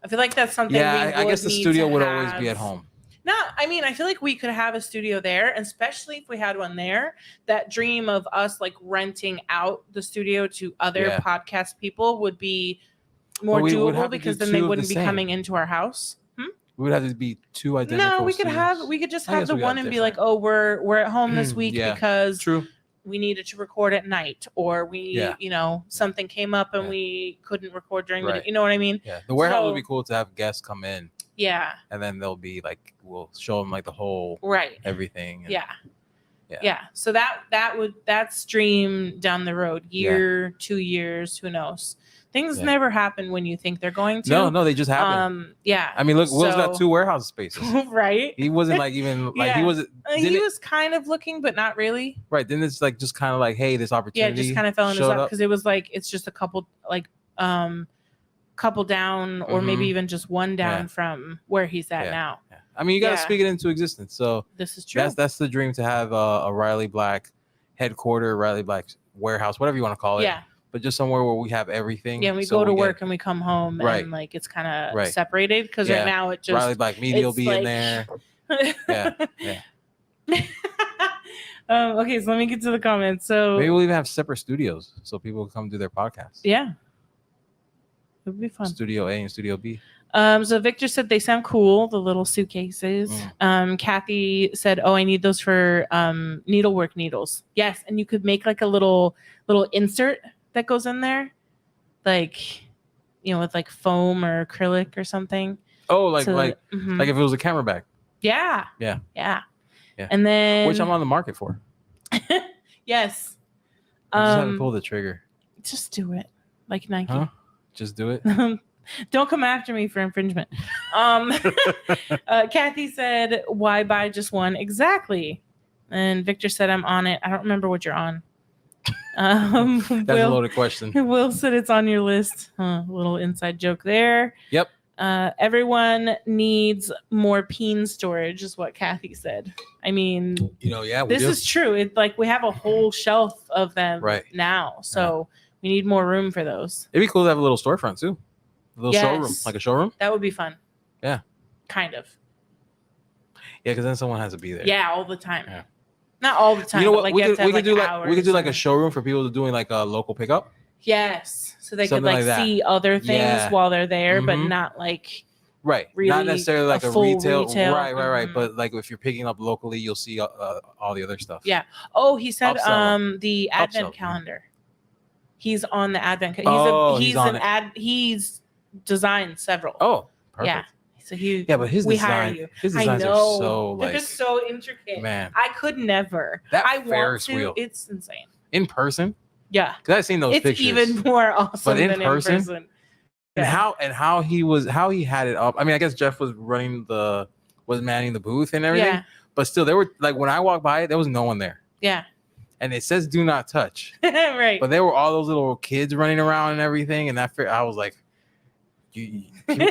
I feel like that's something. Yeah, we I guess the need studio to would always be have. at home. No, I mean, I feel like we could have a studio there, especially if we had one there. That dream of us like renting out the studio to other podcast people would be more doable because then they wouldn't be coming into our house. We would have to be two identical. No, we studios. could just have the one and be like, oh, we're at home this week because True. we needed to record at night, or we, something came up and we couldn't record during the day. You know what I mean? Yeah, the warehouse would be cool to have guests come in. Yeah. And then they'll be like, we'll show them like the whole everything. And, yeah. So that's dream down the road, year, 2 years, who knows? Things never happen when you think they're going to. No, they just happen. Yeah. I mean, look, Will's got 2 warehouse spaces. Right. He wasn't like even like he wasn't. He was kind of looking, but not really. Right. Then it's like just kind of like, hey, this opportunity. Yeah, just kind of fell in his lap because it was like it's just a couple down, or maybe even just one down from where he's at now. Yeah. I mean, you got to speak it into existence. So this is true. That's the dream, to have a Riley Black headquarter, Riley Black warehouse, whatever you want to call it. Yeah. But just somewhere where we have everything. Yeah, and we go to work and we come home and like it's kind of separated because right now it just Riley Black Media will be in there. Okay, so let me get to the comments. So maybe we'll even have separate studios so people can come do their podcasts. Yeah, it would be fun. Studio A and Studio B. So Victor said they sound cool, the little suitcases. Kathy said, "Oh, I need those for needlework needles." Yes, and you could make like a little insert that goes in there, like with like foam or acrylic or something. Oh, like if it was a camera bag. Yeah. And then which I'm on the market for. Yes. I just haven't pulled the trigger. Just do it, like Nike. Huh? Just do it. Don't come after me for infringement. Kathy said, "Why buy just one?" Exactly. And Victor said, "I'm on it." I don't remember what you're on. That's a loaded question. Will said it's on your list. Little inside joke there. Yep. Everyone needs more peen storage, is what Kathy said. I mean, this is true. It's like we have a whole shelf of them now, so we need more room for those. It'd be cool to have a little storefront too, a little showroom, like a showroom. That would be fun. Yeah. Kind of. Yeah, because then someone has to be there. Yeah, all the time. Yeah. Not all the time. You know what? Like we could do like a showroom for people doing like a local pickup. Yes, so they Something could like see other things while they're there, but not like really not necessarily like a retail. Right. Mm-hmm. But like if you're picking up locally, you'll see all the other stuff. Yeah. Oh, he said the advent calendar. He's on the advent. He's designed several. Oh, perfect. Yeah. So but his designs are so like they're just so intricate. Man, I could never. That Ferris wheel. It's insane. In person. Yeah, because I've seen those pictures. It's even more awesome than in person. And how he had it up. I mean, I guess Jeff was manning the booth and everything. Yeah. But still, there were like when I walked by, there was no one there. Yeah. And it says "Do not touch." Right. But there were all those little kids running around and everything, and I was like,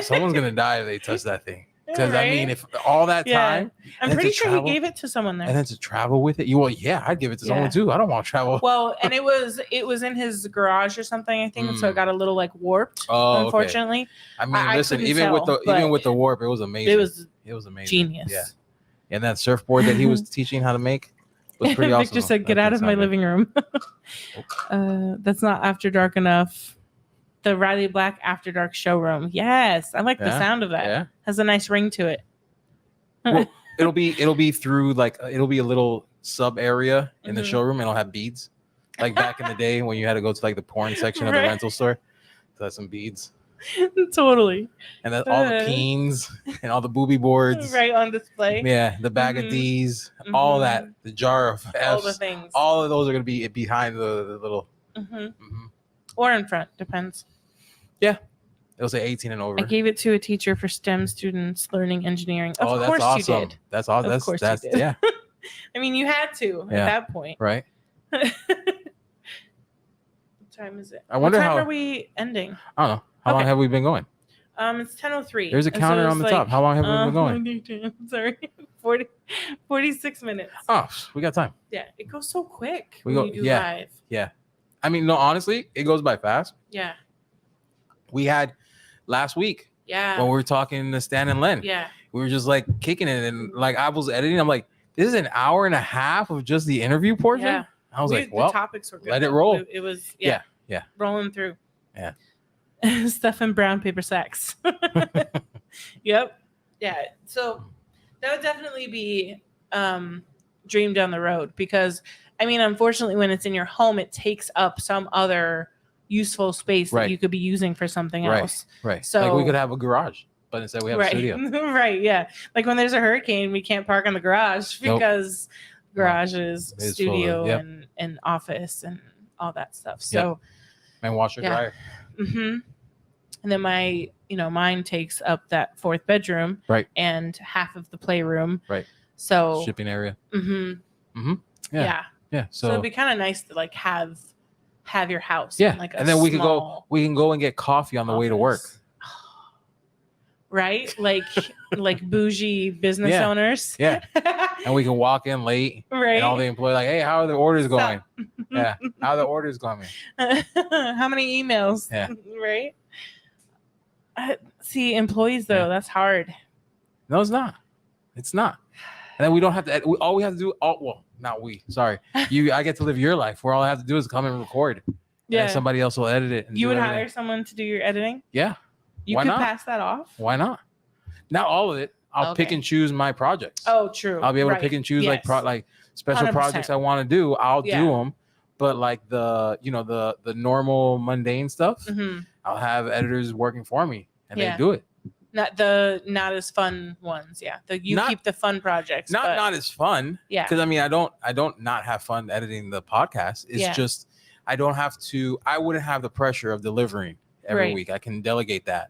someone's gonna die if they touch that thing. Because I mean, if all that time, I'm pretty sure he gave it to someone there. And then to travel with it, I'd give it to someone too. I don't want to travel. Well, and it was in his garage or something, I think, so it got a little like warped. Oh, unfortunately. Okay. I mean, listen, even with the warp, it was amazing. It was amazing. Genius. Yeah. And that surfboard that he was teaching how to make was pretty awesome. Victor said, "Get out of my living room." That's not after dark enough. The Riley Black After Dark showroom. Yes, I like the sound of that. Yeah. Has a nice ring to it. Well, it'll be through like it'll be a little sub area in the showroom, and it'll have beads. Like back in the day when you had to go to like the porn section of the rental store. So that's some beads. Totally. And then all the peens and all the booby boards. Right on display. Yeah, the bag of D's, all that, the jar of F's, All the things. all of those are going to be behind the little. Or in front, depends. Yeah, it'll say 18 and over. I gave it to a teacher for STEM students learning enginering. Of that's course awesome. you did. That's awesome. Of course that's you did. yeah. I mean, you had to at that point. Right. What time is it? I wonder what time how- are we ending? I don't know. How long have we been going? It's 10:03. There's a counter on the top. How long have we been going? Sorry, 46 minutes. Oh, we got time. Yeah, it goes so quick We when go- you do yeah. live. Yeah. I mean, no, honestly, it goes by fast. Yeah, We had last week yeah, when we were talking to Stan and Len. yeah. We were just like kicking it, and like I was editing. I'm like, this is an hour and a half of just the interview portion. Yeah. I was like, The well, topics were good. let it though. roll. It was Yeah. rolling through. Yeah. Stuff in brown paper sacks. Yep. Yeah. So that would definitely be dream down the road, because I mean, unfortunately, when it's in your home, it takes up some other useful space Right. that you could be using for something Right. else. Right. So- like we could have a garage, but instead we have a Right. studio. Right. Yeah. Like when there's a hurricane, we can't park in the garage Nope. because garage is It's full of- studio yep. and office and all that stuff. So, And washer Yeah. dryer. and then mine takes up that fourth bedroom, Right. and half of the playroom, Right. So, Shipping area. yeah. Yeah. Yeah. So it'd be kind of nice to like have your house. Yeah. in, like, a And then we small can go and get coffee on the way to work. office. Right? Like bougie business Yeah. owners. Yeah. And we can walk in late Right. and all the employees like, hey, how are the orders Sup? going? Yeah. How are the orders going? How many emails? Yeah. Right? See, employees though, Yeah. that's hard. No, it's not. It's not. And then we don't have to. All we have to do. Well, not we. Sorry, you. I get to live your life. Where all I have to do is come and record. And Yeah. then somebody else will edit it. And You do would everything. hire someone to do your editing? Yeah. You Why could not? pass that off? Why not? Not all of it. I'll pick Okay. and choose my projects. Oh, true. I'll be able Right. to pick and choose Yes. like special 100%. projects I want to do. I'll Yeah. do them. But like the normal mundane stuff, Mhm. I'll have editors working for me and Yeah. they do it. Not as fun ones. Yeah. You Not- keep the fun projects. Not but, not as fun. Yeah. Because I mean, I don't not have fun editing the podcast. It's Yeah. just I don't have to. I wouldn't have the pressure of delivering every Right. week. I can delegate that,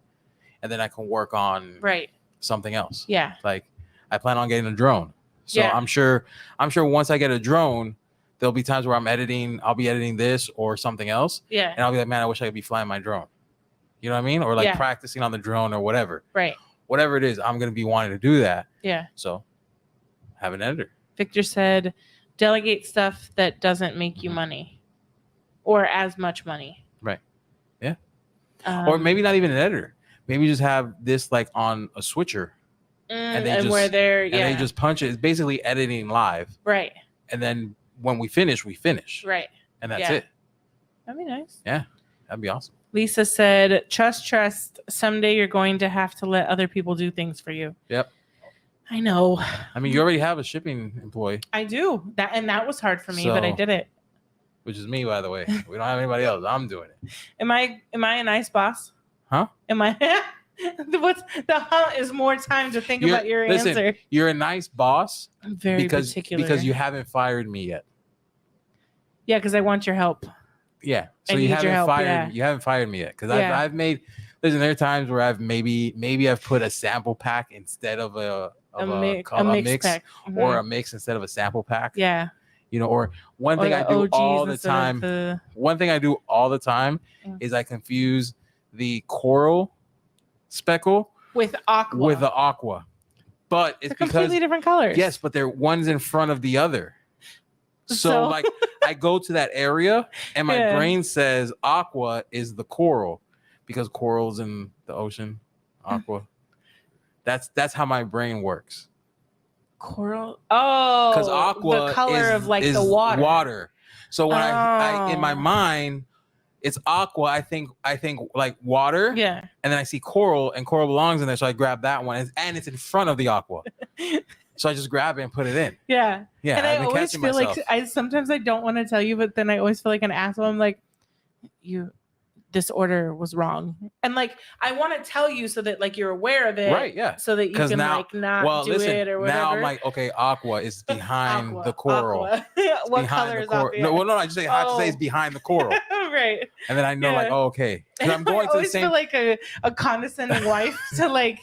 and then I can work on Right. something else. Yeah. Like I plan on getting a drone, so Yeah. I'm sure once I get a drone, there'll be times where I'll be editing this or something else, Yeah. and I'll be like, man, I wish I could be flying my drone. You know what I mean? Or like Yeah. practicing on the drone or whatever. Right. Whatever it is, I'm gonna be wanting to do that. Yeah. So have an editor. Victor said, delegate stuff that doesn't make you Mhm. money or as much money. Right. Yeah. Um, Or maybe not even an editor. Maybe just have this like on a switcher and, they where just- they're, and yeah. they just punch it. It's basically editing live. right. And then when we finish, we finish. Right. And that's Yeah. it. That'd be nice. That'd be awesome. Lisa said, trust. Someday you're going to have to let other people do things for you. Yep. I know. I mean, you already have a shipping employee, I do. That was hard for me, but I So- did it. which is me, by the way. We don't have anybody else. I'm doing it. Am I a nice boss? Huh? Am I what's the is more time to think You're- about your listen, answer. You're a nice boss I'm very because particular. you haven't fired me yet. Yeah, because I want your help. Yeah. So I you need your haven't help, fired yeah. you haven't fired me yet. Because Yeah. I've made there are times where I've maybe I've put a sample pack instead of a mix pack. or Mhm. a mix instead of a sample pack. Yeah. You know, or one Or thing I the do OGs all the instead of time. the- One thing I do all the time Mm. is I confuse the coral speckle with aqua. with the aqua. But it's They're because completely different colors. yes, but they're one's in front of the other. So, So- like I go to that area and my Yeah. brain says aqua is the coral because coral's in the ocean. Aqua. That's how my brain works. Coral. Oh, Because aqua the color is, of like is the water. So when I in my Oh. mind, it's aqua. I think like water, Yeah. and then I see coral, and coral belongs in there, so I grab that one, and it's in front of the aqua. So I just grab it and put it in. Yeah. Yeah, And I I've been always catching feel myself. like sometimes I don't want to tell you, but then I always feel like an asshole. I'm like, you this order was wrong. And like, I want to tell you so that like you're aware of it. Right, yeah. So that you can now, like not do it or whatever. now I'm like, okay, aqua is behind the coral. Aqua. What behind color the is coral. aqua? No, well, no, I just say I have to say it's behind the coral. Right. And then I know like, Yeah. oh, okay. Because I'm going I to the always same. feel like a condescending wife to like,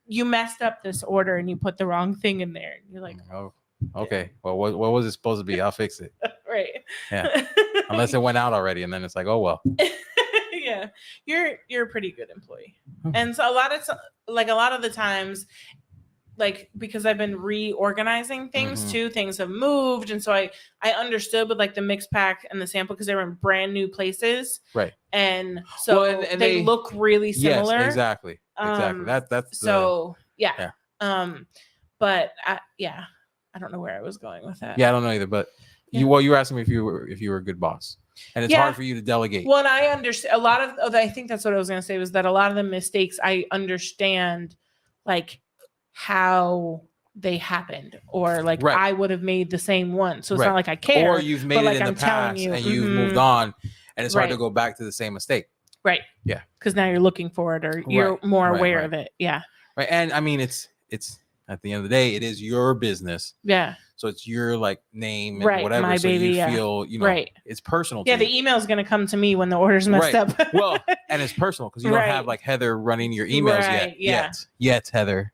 you messed up this order and you put the wrong thing in there. And you're like, Oh, okay. Well, what was it supposed to be? I'll fix it. right. Yeah. Unless it went out already, and then it's like, oh well. Yeah, you're a pretty good employee. And so a lot of the times, like, because I've been reorganizing things too, things have moved, and so I understood with like the mix pack and the sample because they were in brand new places, Right. And so and they look really similar. Yes, exactly. That's so yeah. But I don't know where I was going with that. Yeah, I don't know either. But you were asking me if you were a good boss, and it's hard for you to delegate. Well, and I understand a lot of. I think that's what I was going to say was that a lot of the mistakes I understand, like how they happened, or like I would have made the same one. So it's not like I care, or you've made it like in I'm the past you, and you've moved on, and it's hard to Right. go back to the same mistake. Right. Yeah. Because now you're looking for it, or you're more aware of it. Yeah. Right. And I mean, it's at the end of the day, it is your business. Yeah. So it's your like name and whatever. My so baby, you feel, it's personal. Yeah. To the email is going to come to me when the order's messed up. Well, and it's personal because you don't have like Heather running your emails yet, Heather.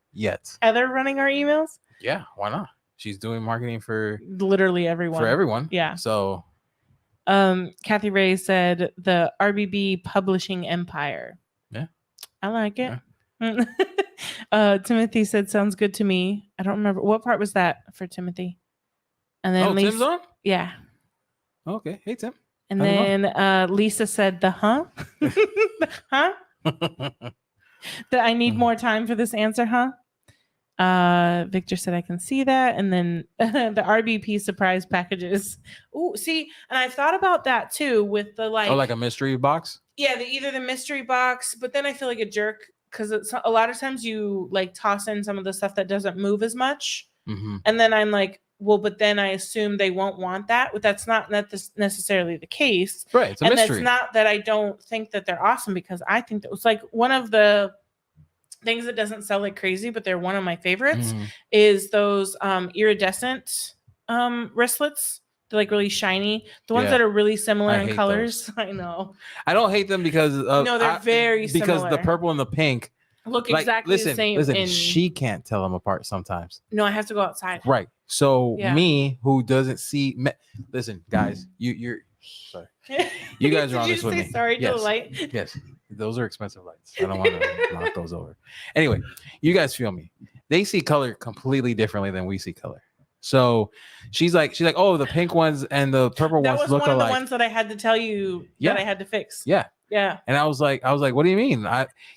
Heather running our emails? Yeah. Why not? She's doing marketing for literally everyone. For everyone. Yeah. So Kathy Ray said the RBB publishing empire. Yeah. I like it. Yeah. Timothy said sounds good to me. I don't remember what part was that for Timothy. And then Lisa, Tim's on? Yeah. Okay. Hey Tim. And then Lisa said the huh? That I need more time for this answer, huh? Victor said I can see that. And then the RBP surprise packages. Oh, see, and I thought about that too with the like a mystery box. Yeah, either the mystery box, but then I feel like a jerk because it's a lot of times you like toss in some of the stuff that doesn't move as much, and then I'm like, well, but then I assume they won't want that. But that's not necessarily the case, right? It's a mystery. That's not that I don't think that they're awesome, because I think that it's like one of the things that doesn't sell like crazy, but they're one of my favorites is those iridescent wristlets. They're like really shiny. The ones that are really similar in colors. I know. I don't hate them because no, they're very similar. Because the purple and the pink look exactly the same. Listen, she can't tell them apart sometimes. No, I have to go outside. Right. So me, who doesn't see, listen, guys, you're sorry. You guys are on this with me. Sorry to the light. Yes. Those are expensive lights. I don't want to knock those over. Anyway, you guys feel me. They see color completely differently than we see color. So she's like, oh, the pink ones and the purple ones look alike. That was one of the ones that I had to tell you that I had to fix. Yeah. Yeah. And I was like, what do you mean?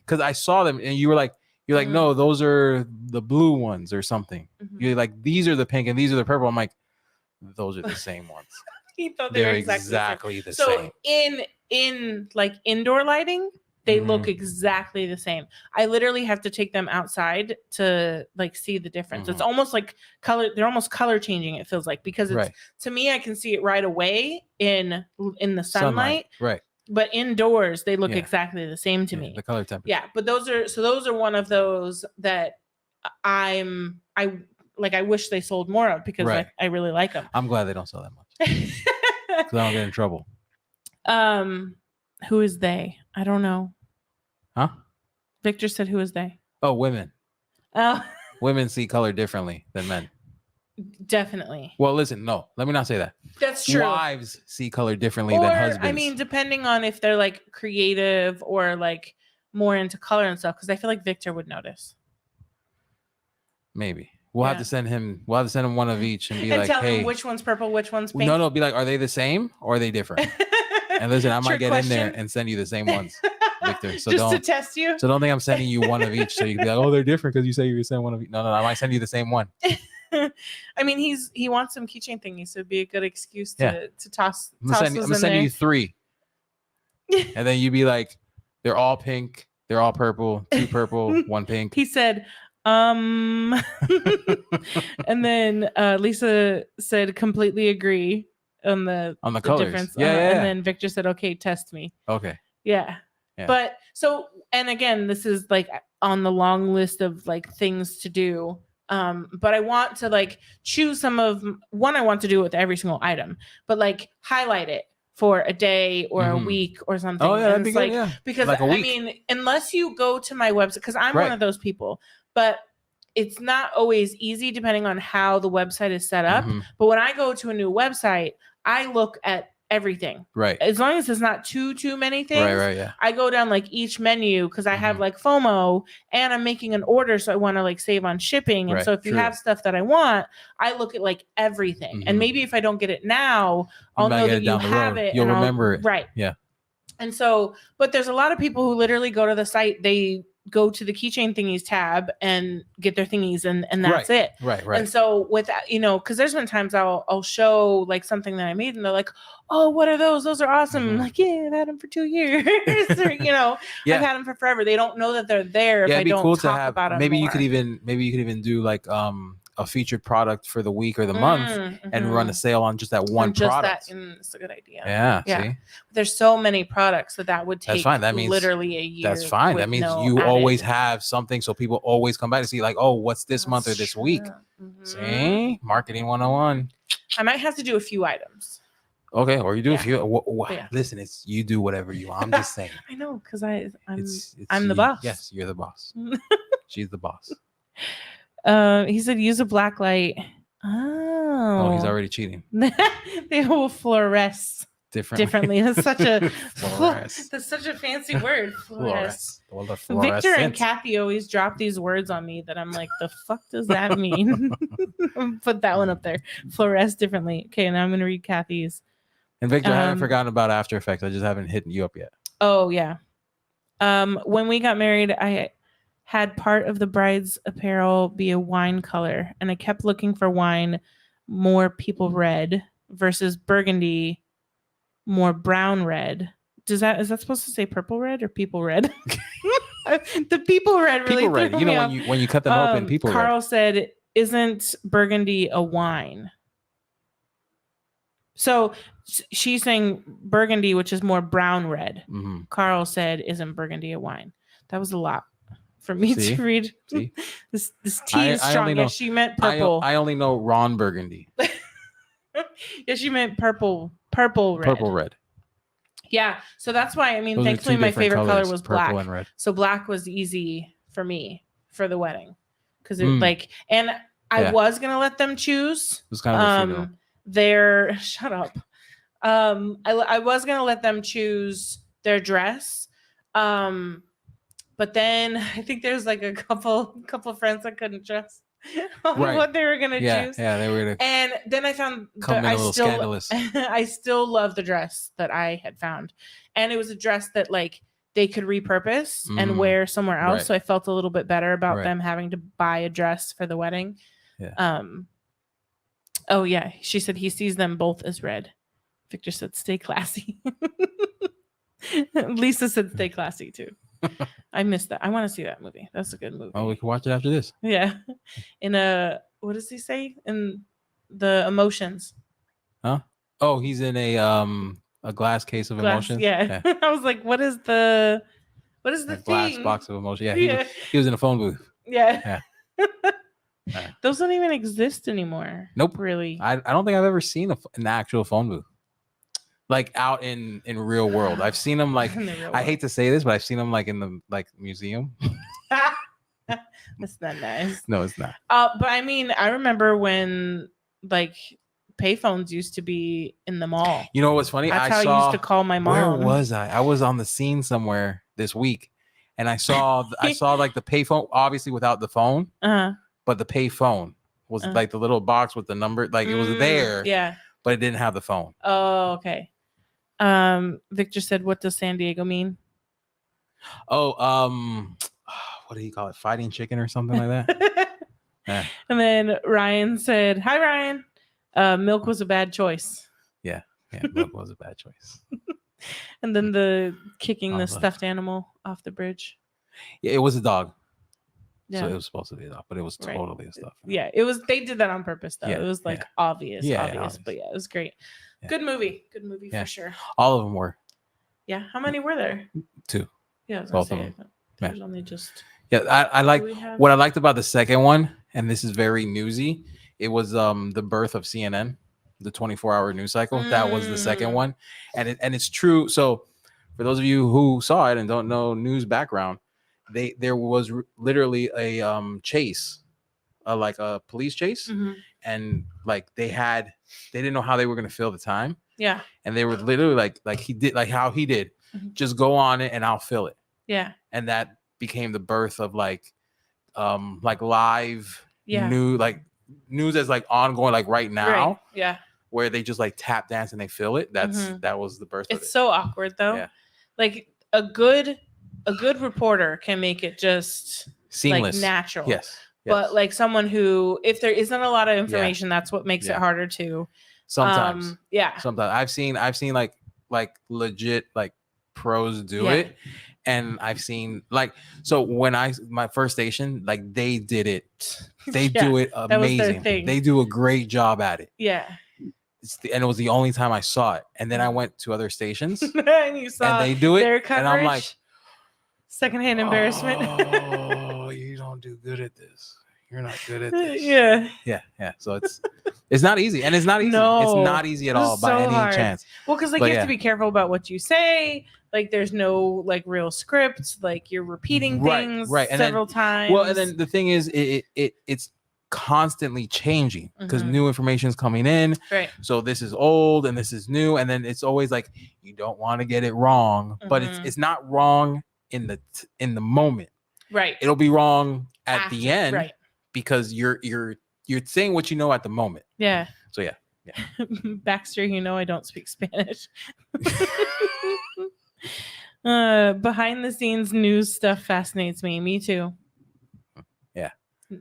Because I saw them and you're like, no, those are the blue ones or something. You're like, these are the pink and these are the purple. I'm like, those are the same ones. He thought they're exactly the same. So in like indoor lighting, they look exactly the same. I literally have to take them outside to like see the difference. It's almost like color. They're almost color changing. It feels like, because it's to me, I can see it right away in the sunlight. Right. But indoors, they look exactly the same to me. The color temperature. Yeah. But those are one of those that I wish they sold more of, because I really like them. I'm glad they don't sell that much. Because I don't get in trouble. Who is they? I don't know. Huh? Victor said, who is they? Oh, women. Oh. Women see color differently than men. Definitely. Well, listen, no, let me not say that. That's true. Wives see color differently than husbands. I mean, depending on if they're like creative or like more into color and stuff, because I feel like Victor would notice. Maybe. We'll have to send him one of each and be like, tell hey, him which one's purple, which one's pink. No, be like, are they the same or are they different? And listen, I might get in there and send you the same ones, Victor. So just to test you. So don't think I'm sending you one of each. So you can be like, oh, they're different because you say you're sending one of each. No, I might send you the same one. I mean, he wants some keychain thingies, so it'd be a good excuse to toss. I'm gonna send you 3, and then you'd be like, they're all pink, they're all purple, 2 purple, 1 pink. He said, and then Lisa said, completely agree on the colors. difference. Yeah, And then Victor said, okay, test me. Okay. Yeah. Yeah. But so, and again, this is like on the long list of like things to do. But I want to like choose some of one I want to do with every single item, but like highlight it for a day or a week or something. Oh yeah, and that'd be it's good. like, Yeah, because like a I week. mean, unless you go to my website, because I'm one Right. of those people, but it's not always easy depending on how the website is set up. But when I go to a new website, I look at everything. Right. As long as it's not too many things. Right. Yeah. I go down like each menu because I have like FOMO and I'm making an order, so I want to like save on shipping. And Right, so if you true. have stuff that I want, I look at like everything. And maybe if I don't get it now, You I'll might know get that it you down the have road. it. You'll and remember it. Right. Yeah. And so, but there's a lot of people who literally go to the site, they go to the keychain thingies tab and get their thingies and that's it. Right. And so with that, you know, because there's been times I'll show like something that I made and they're like, oh, what are those? Those are awesome. I'm like, yeah, I've had them for 2 years. Or, you know, I've had them for forever. They don't know that they're there if I don't talk about them. Maybe more. you could even do like a featured product for the week or the month and run a sale on just that one product. It's a good idea. Yeah. See? There's so many products that would take That's fine. That means literally a year. That's fine. That means you always have something, so people always come back to see like, oh, what's this month or this week? See? Marketing 101. I might have to do a few items. Okay, or you do a few. Yeah. Listen, it's you do whatever you want. I'm just saying. I know, because I'm the you, boss. Yes, you're the boss. She's the boss. He said use a black light. Oh, he's already cheating. They will fluoresce differently. That's such a that's such a fancy word. Fluoresce. Victor and Kathy always drop these words on me that I'm like, the fuck does that mean? Put that one up there. Fluoresce differently. Okay, now I'm gonna read Kathy's. And Victor, I haven't forgotten about After Effects. I just haven't hit you up yet. Oh yeah. When we got married, I had part of the bride's apparel be a wine color, and I kept looking for wine more people red versus burgundy more brown red. Is that supposed to say purple red or people red? The people red really people red. You know when you cut them open, people Carl red. said, isn't burgundy a wine? So she's saying burgundy, which is more brown red. Carl said, isn't burgundy a wine? That was a lot for me to read. See? This T is strong. Yeah, she meant purple. I only know Ron Burgundy. Yeah, she meant purple red. Purple red. Yeah, so that's why, I mean, Those thankfully my favorite color was black. Purple and red. So black was easy for me for the wedding. Because and I was going to let them choose. It was kind of shut up. I was going to let them choose their dress. But then I think there's like a couple friends that couldn't dress on what they were going to choose. Yeah, they were. And then I found scandalous. I still love the dress that I had found. And it was a dress that like they could repurpose and wear somewhere else. Right. So I felt a little bit better about them having to buy a dress for the wedding. Yeah. Oh yeah. She said he sees them both as red. Victor said, stay classy. Lisa said, stay classy too. I missed that. I want to see that movie. That's a good movie. Oh, we can watch it after this. Yeah. What does he say? In the emotions. Huh? Oh, he's in a glass case of emotions. Yeah. I was like, what is the thing? Glass box of emotions. Yeah. He was in a phone booth. Yeah. Those don't even exist anymore. Nope. Really. I don't think I've ever seen an actual phone booth. Like out in real world. I've seen them like I hate to say this, but I've seen them like in the museum. That's not nice. No, it's not. But I mean, I remember when like payphones used to be in the mall. You know what's funny? That's how I used to call my mom. Where was I? I was on the scene somewhere this week, and I saw like the payphone, obviously without the phone, but the payphone was like the little box with the number, like it was there, but it didn't have the phone. Oh, okay. Victor said, "What does San Diego mean?" Oh, what do you call it? Fighting chicken or something like that. Yeah. And then Ryan said, "Hi, Ryan. Milk was a bad choice." Yeah, milk was a bad choice. And then the kicking the stuffed animal off the bridge. Yeah, it was a dog. Yeah. So it was supposed to be a dog, but it was totally a stuffed animal. Yeah, it was. They did that on purpose, though. Yeah, it was like obvious. obvious. But yeah, it was great. Yeah. Good movie for sure. All of them were. Yeah. How many were there? 2. Yeah, I was Both gonna of say, them. there's only just. Yeah, I like Do we have- what I liked about the second one, and this is very newsy. It was the birth of CNN, the 24-hour news cycle. That was the second one, and it's true. So for those of you who saw it and don't know news background, there was literally a chase, like a police chase, Mhm. and like they didn't know how they were going to fill the time, Yeah. and they were literally like he did, like how he did, Mhm. just go on it and I'll fill it, Yeah. and that became the birth of like live Yeah. news as like ongoing, like right now, Right. Yeah. where they just like tap dance and they fill it. That was the birth of it. It's so awkward though. Yeah. Like a good reporter can make it just Seamless, like natural. Yes. But like someone who, if there isn't a lot of information, that's what makes it Yeah. harder to. sometimes Yeah. sometimes I've seen like legit like pros do Yeah. it, and I've seen like, so when my first station, like they did it, they do it was their amazing. thing. They do a great job at it. Yeah. And it was the only time I saw it, and then I went to other stations And you saw and they do it, their coverage. and I'm like, secondhand embarrassment. oh, you don't do good at this. You're not good at this. Yeah. So it's not easy, and it's not easy. No, It's not easy at it's all by so any hard. chance. Well, because like But you have yeah. to be careful about what you say. Like there's no like real script. Like you're repeating things Right. And then- several times. Well, and then the thing is, it's constantly changing because Mhm. new information is coming in. right. So this is old and this is new, and then it's always like you don't want to get it wrong, but Mhm. it's not wrong in the moment. Right. It'll be wrong at After, the end, right. because you're saying what you know at the moment. Yeah. So yeah. Baxter, you know I don't speak Spanish. Behind the scenes news stuff fascinates me. Me too. Yeah.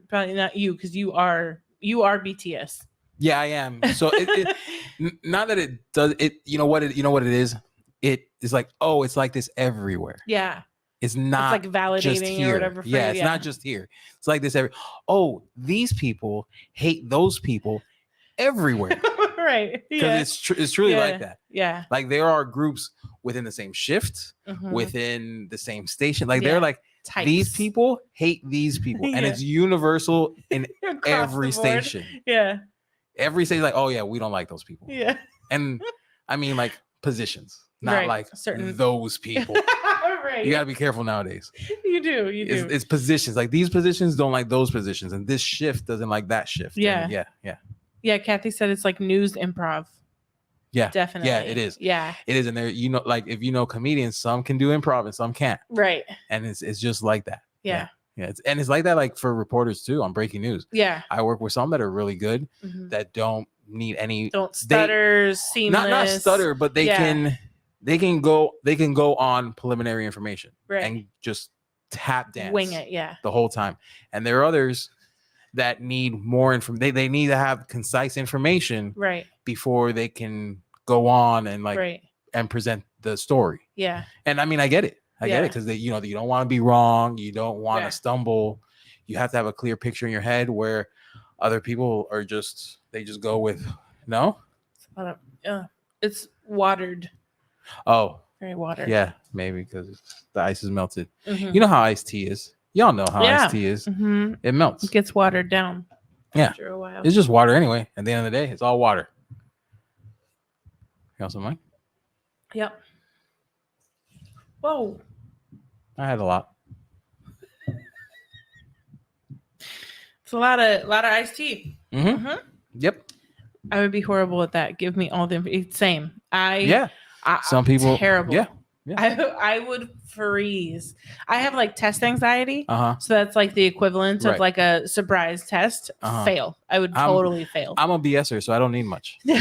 Probably not you, because you are BTS. Yeah, I am. So not that it does it. You know what it is. It is like, oh, it's like this everywhere. Yeah. It's not It's like validating just here. or whatever. For Yeah, you. it's not just here. It's like this oh, these people hate those people everywhere. Right. Because Yeah. it's truly Yeah. like that. Yeah. Like there are groups within the same shift, Mhm. within the same station. Like Yeah. they're like, Types. these people hate these people, and Yeah. it's universal in Across every the board. station. Yeah. Every station, like, oh yeah, we don't like those people. Yeah. And I mean, like positions, not Right. like Certain- those people. Right. You gotta be careful nowadays. You do. You do. It's positions. Like these positions don't like those positions, and this shift doesn't like that shift. Yeah. And yeah. Yeah. Kathy said it's like news improv. Yeah. Definitely. Yeah, it is. Yeah. It is. And there, like if you know comedians, some can do improv and some can't. Right. And it's just like that. Yeah. Yeah. It's like that, like for reporters too on breaking news. Yeah. I work with some that are really good Mhm. that don't need any Don't stutter. Seamless. not stutter, but they Yeah. can go on preliminary information Right. and just tap dance, Wing it. Yeah. the whole time. And there are others that need more information. They need to have concise information Right. before they can go on and like Right. and present the story. Yeah. And I mean, I get it. I get Yeah. it, because you don't want to be wrong. You don't want to Yeah. stumble. You have to have a clear picture in your head, where other people are they just go with no. It's watered. Oh, Very watered. yeah, maybe because the ice is melted. Mhm. You know how iced tea is. Y'all know how Yeah. iced tea is. Mhm. It melts. It gets watered down. Yeah. After a while. It's just water anyway. At the end of the day, it's all water. You want some money? Yep. Whoa. I had a lot. It's a lot of iced tea. Mm-hmm. Mhm. Yep. I would be horrible at that. Give me all the same. Yeah. I, Some people. terrible. Yeah. I would freeze. I have like test anxiety. Uh-huh. So that's like the equivalent of Right. like a surprise test. Uh-huh. Fail. I would I'm- totally fail. I'm a BSer, so I don't need much. You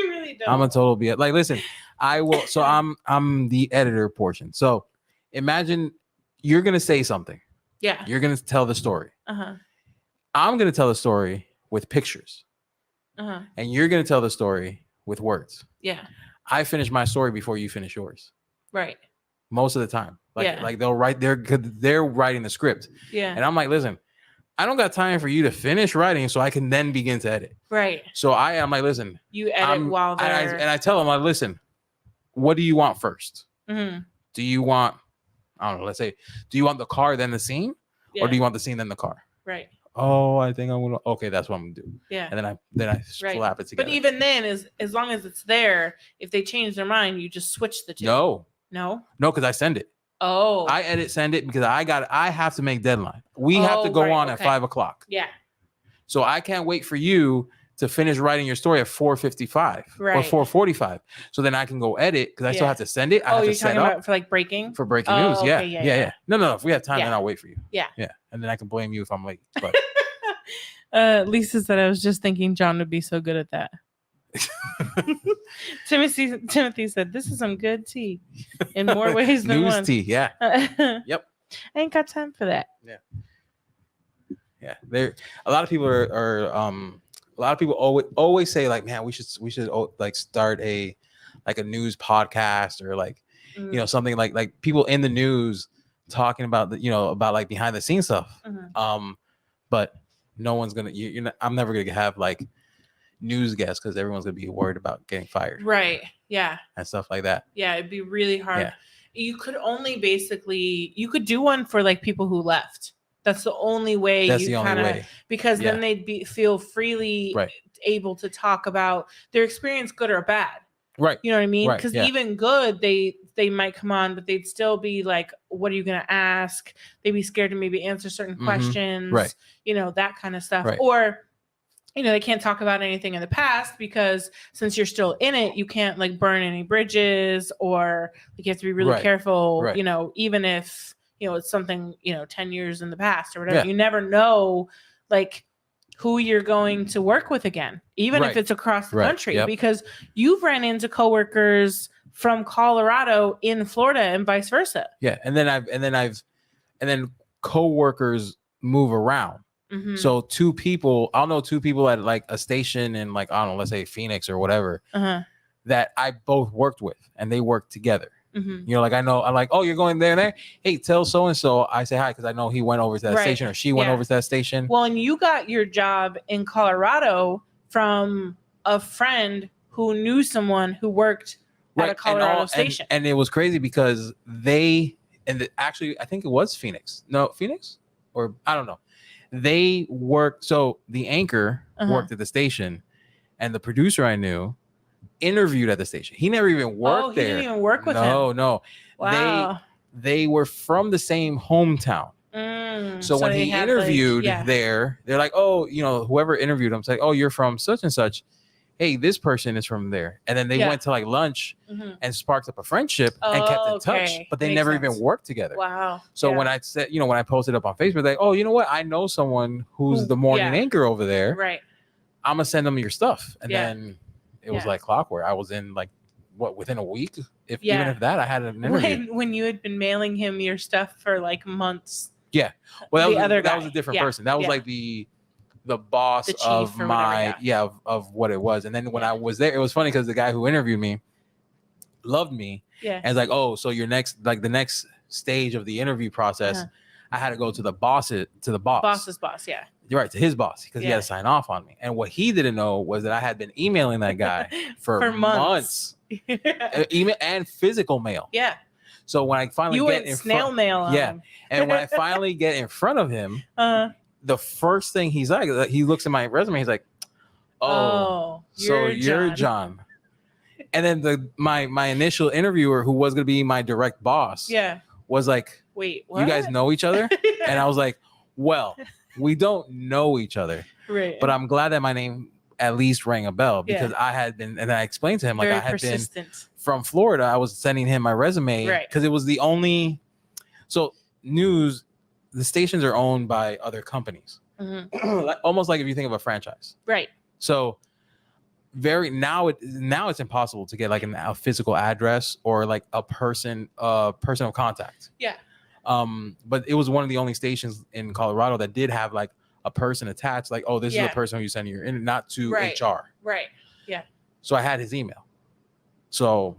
really don't. I'm a total BS. Like, listen, I will. So I'm the editor portion. So imagine you're gonna say something. Yeah. You're gonna tell the story. Uh-huh. I'm gonna tell the story with pictures, Uh-huh. and you're gonna tell the story with words. Yeah. I finish my story before you finish yours. Right. Most of the time. Yeah. Like they'll write they're writing the script. Yeah. And I'm like, listen, I don't got time for you to finish writing so I can then begin to edit. Right. So I'm like, listen, You edit while and they're I tell them, like, listen, what do you want first? Mm-hmm. Do you want, I don't know, let's say, do you want the car then the scene, Yeah. or do you want the scene then the car? Right. Oh, I think I'm gonna. Okay, that's what I'm gonna do. Yeah. And then I slap it together. But even then, as long as it's there, if they change their mind, you just switch the two. No, because I send it. Oh. I send it because I have to make deadline. We have to go on at 5:00. Yeah. So I can't wait for you to finish writing your story at 4:55 or Right. 4:45. So then I can go edit because I still have to send it. I have you're to set talking up about for like breaking? for breaking news. Yeah. Okay, Yeah. No. If we have time, Yeah. then I'll wait for you. Yeah. Yeah. And then I can blame you if I'm late. But Lisa said, I was just thinking John would be so good at that. Timothy said, this is some good tea in more ways than news one. tea. Yeah. Yep. I ain't got time for that. Yeah. There a lot of people are a lot of people always say like, man, we should like start a news podcast or like something like people in the news talking about the about like behind the scenes stuff. Mhm. But no one's gonna you're not, I'm never gonna have like news guests because everyone's gonna be worried about getting fired. Right. Yeah. And stuff like that. Yeah. It'd be really hard. Yeah. You could only you could do one for like people who left. That's the only way. That's the only way. Because then they'd feel freely able to talk about their experience, good or bad. Right. You know what I mean? Right, Because yeah. even good, they might come on, but they'd still be like, what are you going to ask? They'd be scared to maybe answer certain questions, Right. That kind of stuff. Right. Or, they can't talk about anything in the past because since you're still in it, you can't like burn any bridges or like you have to be really careful, Right. Even if, it's something, 10 years in the past or whatever. Yeah. You never know like who you're going to work with again, even if it's across the country, because you've ran into coworkers from Colorado in Florida and vice versa. Yeah. And then coworkers move around. Mhm. So I'll know two people at like a station in like, I don't know, let's say Phoenix or whatever, that I both worked with and they worked together. Mhm. Like I'm like, oh, you're going there and there. Hey, tell so-and-so I say hi because I know he went over to that station or she went over to that station. Well, and you got your job in Colorado from a friend who knew someone who worked at a Colorado station. And it was crazy because actually, I think it was Phoenix. No, Phoenix? Or I don't know. They worked. So the anchor worked at the station and the producer I knew interviewed at the station. He never even worked there. He didn't even work with him. No. Wow. They were from the same hometown. So when he interviewed there, they're like, oh, whoever interviewed him, it's like, oh, you're from such and such. Hey, this person is from there. And then they went to like lunch and sparked up a friendship and kept in touch, but they never even worked together. Wow. So when I said, when I posted up on Facebook, like, oh, you know what? I know someone who's the morning anchor over there. Right. I'm going to send them your stuff. And then it was like clockwork. I was in like, within a week? Even if that, I had an interview. When you had been mailing him your stuff for like months. Yeah. Well, that was a different Yeah. person. That was like the boss The chief of or my whatever, of what it was. And then when I was there, it was funny because the guy who interviewed me loved me. Yeah. And it's like, oh, so the next stage of the interview process, I had to go to the boss. Boss's boss, yeah. You're right, to his boss, because he had to sign off on me. And what he didn't know was that I had been emailing that guy for months. Email and physical mail. Yeah. So when I finally get in snail mail on him. And when I finally get in front of him, the first thing he's like, he looks at my resume, he's like, oh, so you're John. And then my initial interviewer, who was going to be my direct boss, was like, wait, what? You guys know each other? And I was like, well, we don't know each other. Right. But I'm glad that my name at least rang a bell because I had been, and I explained to him, like, I had been from Florida. I was sending him my resume because it was the only. So news, the stations are owned by other companies, almost like if you think of a franchise. Right. So now it's impossible to get like a physical address or like a person of contact. Yeah. But it was one of the only stations in Colorado that did have like a person attached, like, oh, this is the person who you send your in, not to HR. Right. Yeah. So I had his email. So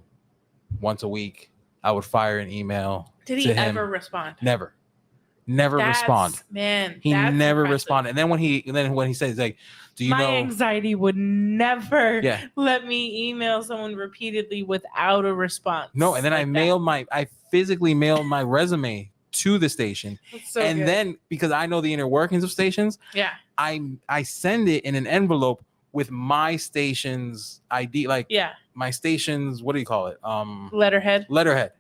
once a week, I would fire an email. Did he ever respond? Never. never respond. Man, He that's never impressive. responded. And then when he says like, do you my know? anxiety would never Yeah. let me email someone repeatedly without a response. No, and then I physically mailed my resume to the station. That's so and good. then because I know the inner workings of stations, yeah, I send it in an envelope with my station's ID, like yeah, my station's, what do you call it? letterhead. Letterhead.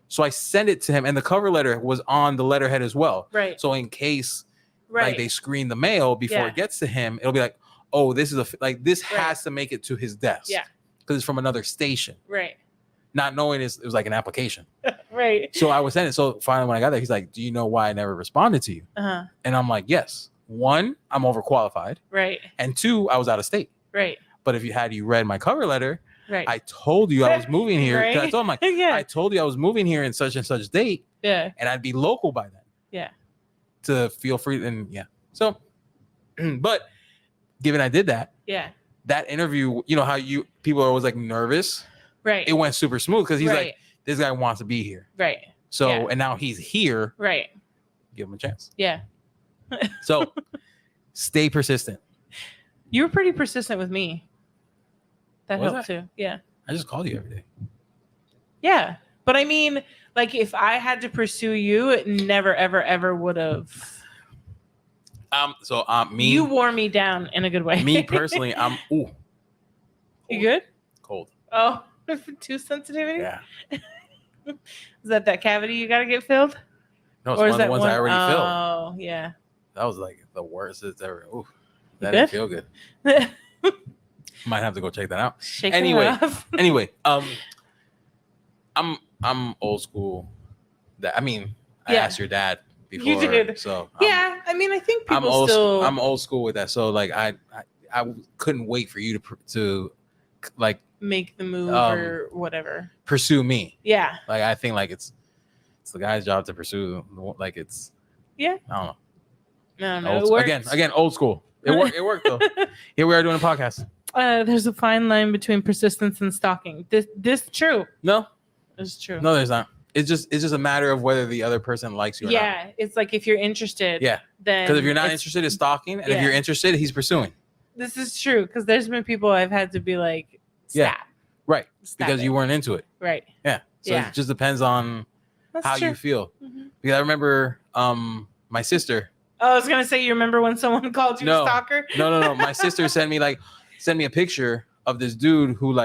So I sent it to him, and the cover letter was on the letterhead as well. Right. So in case Right. like they screen the mail before it gets to him, it'll be like, oh, this is this has to make it to his desk. Yeah. Because it's from another station. Right. Not knowing it was like an application. Right. So I was sending. So finally, when I got there, he's like, do you know why I never responded to you? Uh-huh. And I'm like, yes. 1, I'm overqualified. Right. And 2, I was out of state. Right. But if you read my cover letter, Right. I told you I was moving here. Right. I told him, like, Yeah. I told you I was moving here in such and such date. Yeah. And I'd be local by then. Yeah. To feel free. And yeah. So, but given I did that, Yeah. that interview, you know how people are always like nervous. Right. It went super smooth because he's Right. like, this guy wants to be here. Right. So, Yeah. and now he's here. Right. Give him a chance. Yeah. So stay persistent. You were pretty persistent with me. That Was helped too. Yeah. I just called you every day. Yeah. But I mean, like if I had to pursue you, it never, ever, ever would have. Me, You wore me down in a good way. me personally, You good? cold. Oh, too sensitivity? Yeah. Is that cavity you got to get filled? No, it's one of the ones I already filled. Oh, yeah. That was like the worst it's ever. Ooh, that You didn't feel good. Might have to go check that out. Shake Anyway. it off. Anyway, I'm old school. I Yeah. asked your dad before. You did. So Yeah, I mean, I think I'm people old. still. I'm old school with that. So like I couldn't wait for you to like make the move or whatever. pursue me. Yeah. Like I think like it's the guy's job to pursue. Like it's Yeah. I don't know. No, it works. Again, old school. It worked. It worked though. Here we are doing a podcast. There's a fine line between persistence and stalking. This true. No, It's true. no, there's not. It's just a matter of whether the other person likes you or not. Yeah, it's like if you're interested. Yeah. Then Because if you're not it's- interested, it's stalking, and if Yeah. you're interested, he's pursuing. This is true because there's been people I've had to be like, Yeah. stop. Right. Stop Because it. you weren't into it. Right. Yeah. So Yeah. it just depends on That's how true. you feel. Mhm. Because I remember my sister. Oh, I was gonna say, you remember when someone called you No. a stalker? No. My sister sent me a picture of this dude who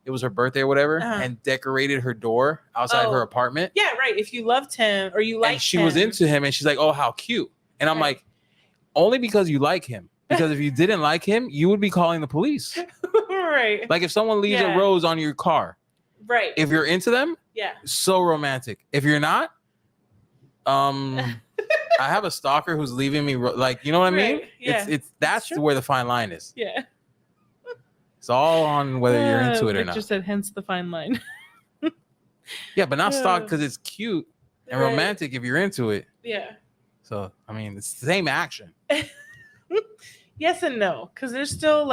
it was her birthday or whatever, Uh-huh. and decorated her door outside Oh. her apartment. Yeah, right. If you loved him or you liked And she him. was into him, and she's like, "Oh, how cute!" And I'm Right. like, "Only because you like him. Because if you didn't like him, you would be calling the police. Right. Like if someone leaves Yeah. a rose on your car, Right. if you're into them, Yeah. so romantic. If you're not, I have a stalker who's leaving me. You know what I mean? Right. Yeah. That's true. where the fine line is. Yeah. It's all on whether you're into it or Victor not. said, hence the fine line. Yeah, but not stalk Yeah. because it's cute and Right. romantic if you're into it. Yeah. So I mean, it's the same action. Yes and no, because there's still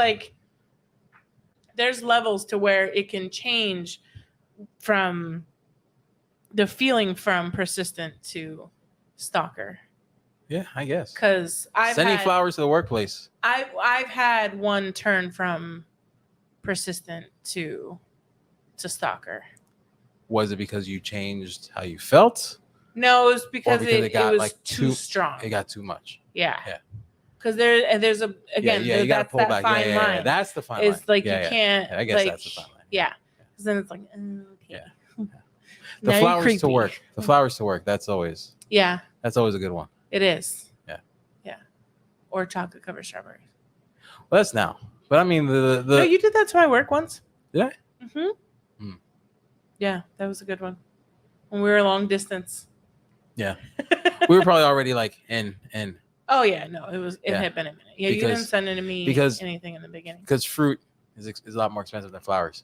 there's levels to where it can change from the feeling from persistent to stalker. Yeah, I guess. Because Sending flowers to the workplace. I've had one turn from persistent to stalker. Was it because you changed how you felt? No, it was because, because it was too strong. It got too much. Yeah. Yeah. Because there's a again you gotta that's pull that back. fine Yeah. line. That's the fine line. It's like Yeah, you can't. I guess like, that's the fine line. Yeah. Because then it's like, okay. Yeah. Now The you're flowers to creepy. work. The flowers to work. That's always Yeah, a good one. it is. Yeah. Yeah. Or chocolate covered strawberries. Well, that's now. But I mean the No, you did that to my work once. Did I? Mm-hmm. Hmm. Yeah, that was a good one. When we were long distance. Yeah. we were probably already in Oh yeah, no, it Yeah. had been a minute. Yeah, you Because- didn't send it to me because- anything in the beginning. because fruit is a lot more expensive than flowers.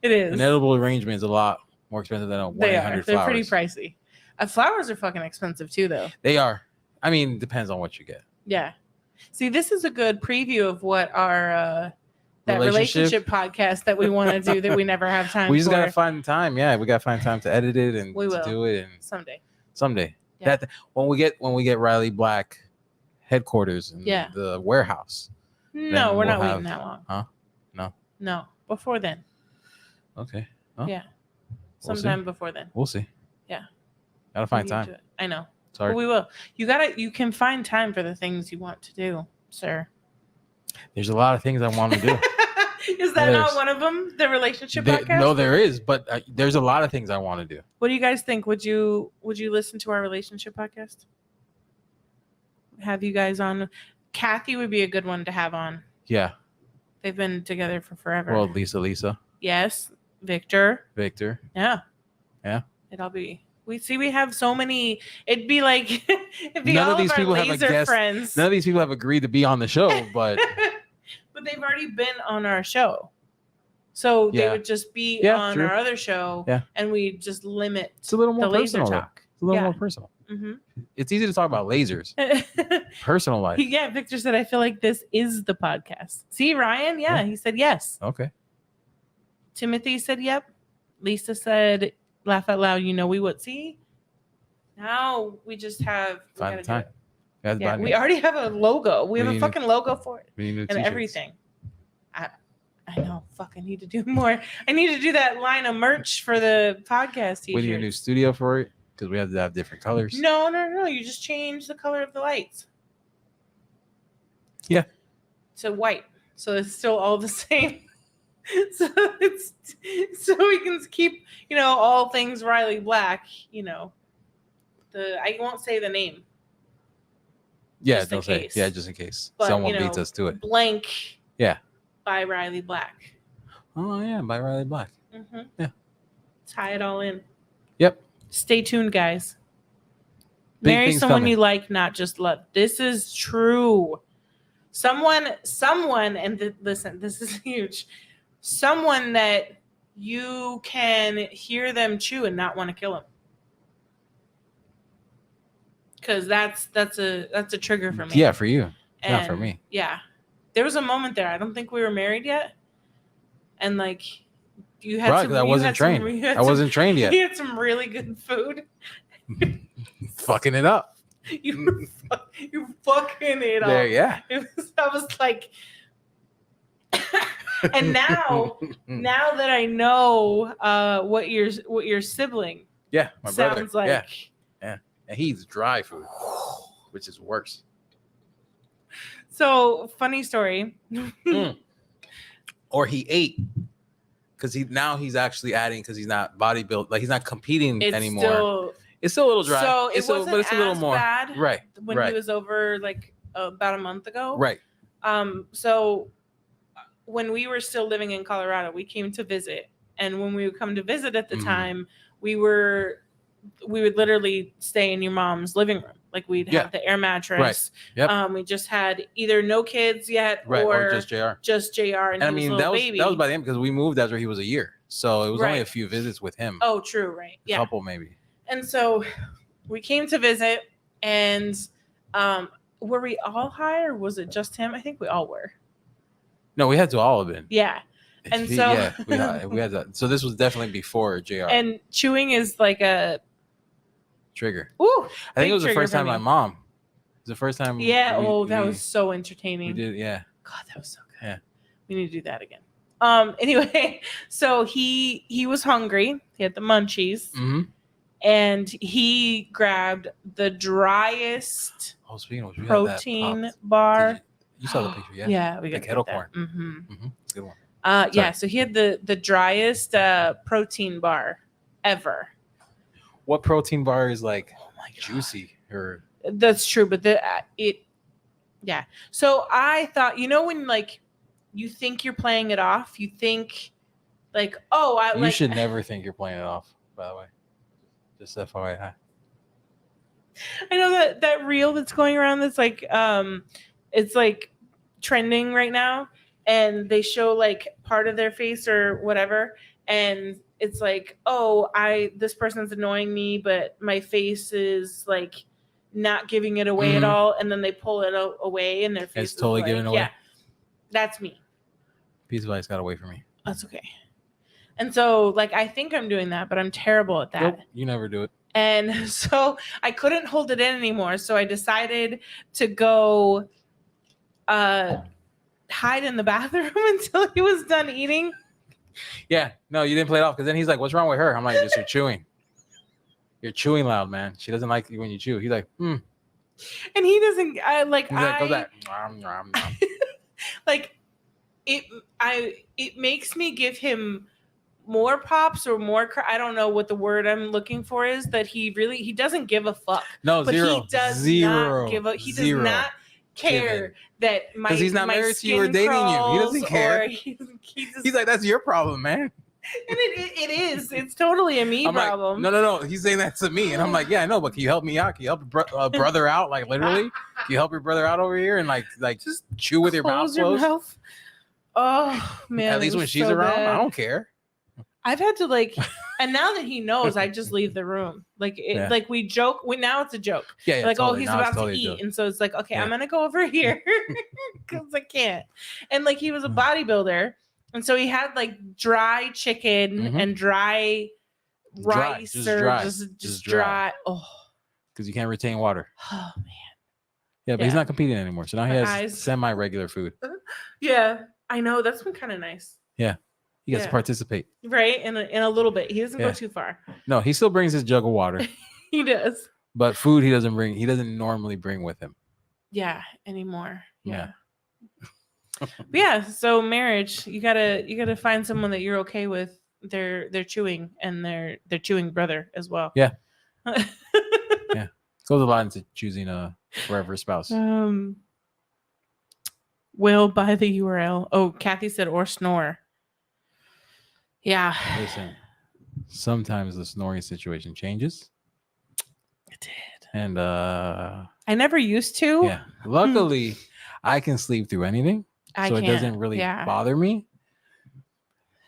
It is. An edible arrangement is a lot more expensive than a They are. 1-800 They're flowers. pretty pricey. Flowers are fucking expensive too, though. They are. I mean, depends on what you get. Yeah. See, this is a good preview of what our that relationship podcast that we want to do that we never have time We just for gotta find time. Yeah, we gotta find time to edit it and We to will. do it. And someday. Someday. Yeah. That when we get Riley Black headquarters in Yeah. the warehouse. No, we're we'll not have- waiting that long. Huh? No. No, before then. Okay. Oh, Yeah. We'll see. Sometime before then. We'll see. Yeah. Gotta We find need time. to- I know. Sorry. But we will. You can find time for the things you want to do, sir. There's a lot of things I want to do. Is that not There's- one of them? The relationship There- podcast? no, there is, but there's a lot of things I want to do. What do you guys think? Would you listen to our relationship podcast? Have you guys on? Kathy would be a good one to have on. Yeah. They've been together for forever. Well, Lisa, Yes, Victor. Victor. Yeah. Yeah. It'll be. We have so many. It'd be like it'd be None all of these our people have a laser guest. friends. None of these people have agreed to be on the show, but But they've already been on our show. So they Yeah. would just be Yeah, on true. our other show, Yeah. and we just limit it's a little the more laser personal. though. talk. It's a little Yeah. more personal. hmm It's easy to talk about lasers. Personal life. Yeah, Victor said, I feel like this is the podcast. See, Ryan? Yeah, Yeah. he said yes. Okay. Timothy said yep. Lisa said, laugh out loud, we would. See? Now we just have we Find gotta the do time. it. Guys, Yeah, buy me. we already have a logo. We have We a need fucking logo for it We need new and t-shirts. everything. I know. Fuck, I need to do more. I need to do that line of merch for the podcast We need a new t-shirts. studio for it because we have to have different colors. No. You just change the color of the lights. Yeah. To white. So it's still all the same. So we can keep, all things Riley Black, I won't say the name. Yeah, just in don't say. case. Yeah, just in case But, someone beats us to it. Blank. Yeah. By Riley Black. Oh yeah, by Riley Black. Mm-hmm. Yeah. Tie it all in. Yep. Stay tuned, guys. Big Marry things someone coming. you like, not just love. This is true. Someone, and listen, this is huge. Someone that you can hear them chew and not want to kill them. Because that's a trigger for me. Yeah, for you, not for And, me. Yeah. There was a moment there. I don't think we were married yet. And like you had Right, some, 'cause I wasn't trained. I wasn't trained yet. You had some really good food. Fucking it up. You fucking it up. There, yeah. I was like, and now that I know what your sibling Yeah, my brother. sounds like, Yeah, and he's dry food, which is worse. So funny story. Or he ate because he's actually adding because he's not bodybuild, like he's not competing It's anymore. It's still a little dry. So it It's still- wasn't but it's a little as more bad right. when right, he was over like about a month ago. right. So when we were still living in Colorado, we came to visit, and when we would come to visit at the Mhm. time, we would literally stay in your mom's living room. Like we'd Yeah. have the air mattress. Yep. We just had either no kids yet Right, or just JR. just JR, and And I he mean was a that little was baby. that was by the end because we moved after he was a year, so it was only Right. a few visits with him. Oh, true, right? A Yeah. couple maybe. And so we came to visit, and were we all high or was it just him? I think we all were. No, we had to all have been. Yeah. And so- yeah, we had that. So this was definitely before JR. And chewing is like a Trigger. ooh. I think big it was the trigger first for time me. my mom. It was the first time. Yeah. That was so entertaining. We did. Yeah. God, that was so good. Yeah. We need to do that again. Anyway, so he was hungry. He had the munchies, Mm-hmm. and he grabbed the driest Oh, speaking of which, we had that protein popped. bar. Did you saw the picture? Yeah. Yeah, we got kettle corn. Mm-hmm. Mm-hmm. Good one. Yeah. So he had the driest protein bar ever. What protein bar is like Oh my God. juicy or That's true, but yeah. So I thought, when like you think you're playing it off, you think like, oh, you like, should never think you're playing it off, by the way. Just FYI. I know that reel that's going around that's like it's like trending right now, and they show like part of their face or whatever, and it's like, oh, this person's annoying me, but my face is like not giving it away at Mhm. all, and then they pull it away and their face It's is totally blank. given away. Yeah, that's me. Pizza Bites got away from me. That's okay. And so like I think I'm doing that, but I'm terrible at that. Nope, you never do it. And so I couldn't hold it in anymore. So I decided to go hide in the bathroom until he was done eating. Yeah, no, you didn't play it off because then he's like, "What's wrong with her?" I'm like, "Just you're chewing. You're chewing loud, man. She doesn't like you when you chew." He's like, And he doesn't He's like, "Go that." like it makes me give him more props or more I don't know what the word I'm looking for is, that he doesn't give a fuck. No, But zero, he does zero, not give a he zero. does not care that my Because he's not my married to you or skin dating you. He crawls, doesn't care. or he just, He's like, "That's your problem, man." and it is. It's totally a me I'm problem. like, no. He's saying that to me, and I'm like, "Yeah, I know, but can you help me out? Can you help a brother out? Like literally, can you help your brother out over here and like just chew with your mouth closed?" Mouth. Oh man! At least when she's around, I don't care. I've had to and now that he knows, I just leave the room. Like we joke. Now it's a joke. Yeah, Like, totally. oh, he's Now it's about totally a to joke. eat, and so it's like, okay, Yeah. I'm gonna go over here because I can't. And like he was a bodybuilder, and so he had like dry chicken Mhm. and dry rice just or dry. just Just dry. Oh, Because you can't retain water. oh man. Yeah, but he's not competing anymore. So now he My has eyes. semi-regular food. Yeah, I know. That's been kind of nice. He gets to Yeah. participate. Right, in a little bit. He doesn't go Yeah. too far. No, he still brings his jug of water, He does. but food he doesn't bring. He doesn't normally bring with him. Yeah, anymore. Yeah. But yeah. So marriage, you gotta find someone that you're okay with their chewing and their chewing brother as well. Yeah. Goes a lot into choosing a forever spouse. Will buy the URL. Oh, Kathy said or snore. Yeah. Listen, sometimes the snoring situation changes, It did. and I never used to. yeah. Luckily, I can sleep through anything, I so it can't. doesn't really Yeah. bother me.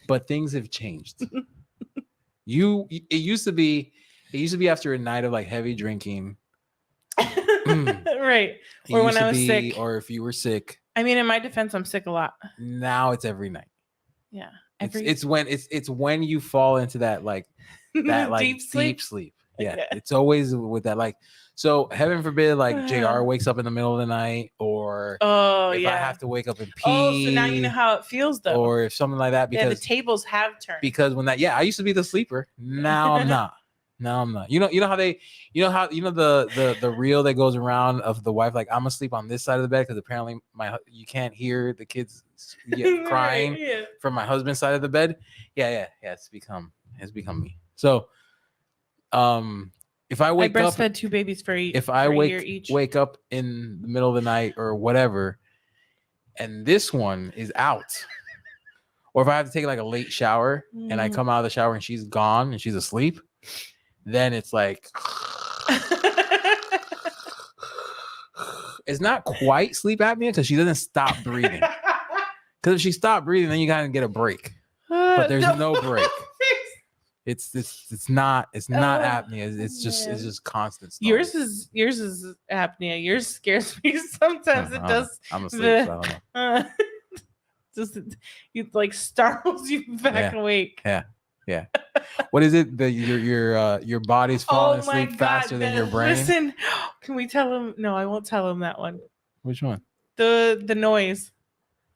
But things have changed. It used to be after a night of like heavy drinking. Right. It Or when used to I was be, sick. or if you were sick. I mean, in my defense, I'm sick a lot. Now it's every night. Yeah. It's when you fall into that like deep sleep. deep sleep. Yeah. It's always with that like. So heaven forbid, like JR wakes up in the middle of the night, or if I have to wake up and pee. Oh, so now you know how it feels, though. Or if something like that, because the tables have turned. Because when I used to be the sleeper. Now I'm not. No, I'm not. You know how the reel that goes around of the wife, like, I'm asleep on this side of the bed because apparently you can't hear the kids crying from my husband's side of the bed. Yeah. It's become me. So, if I wake up, breastfed 2 babies for each. if I wake up in the middle of the night or whatever, and this one is out, or if I have to take like a late shower and I come out of the shower and she's gone and she's asleep. Then it's like it's not quite sleep apnea because she doesn't stop breathing. Because if she stopped breathing, then you gotta get a break. But there's no break. It's not apnea. It's just constant stuff. Yours is apnea. Yours scares me sometimes. It does. I'm asleep. So I don't know. Just you like startles you back awake. Yeah. What is it? Your body's falling asleep faster than your brain. Listen, can we tell him? No, I won't tell him that one. Which one? The noise.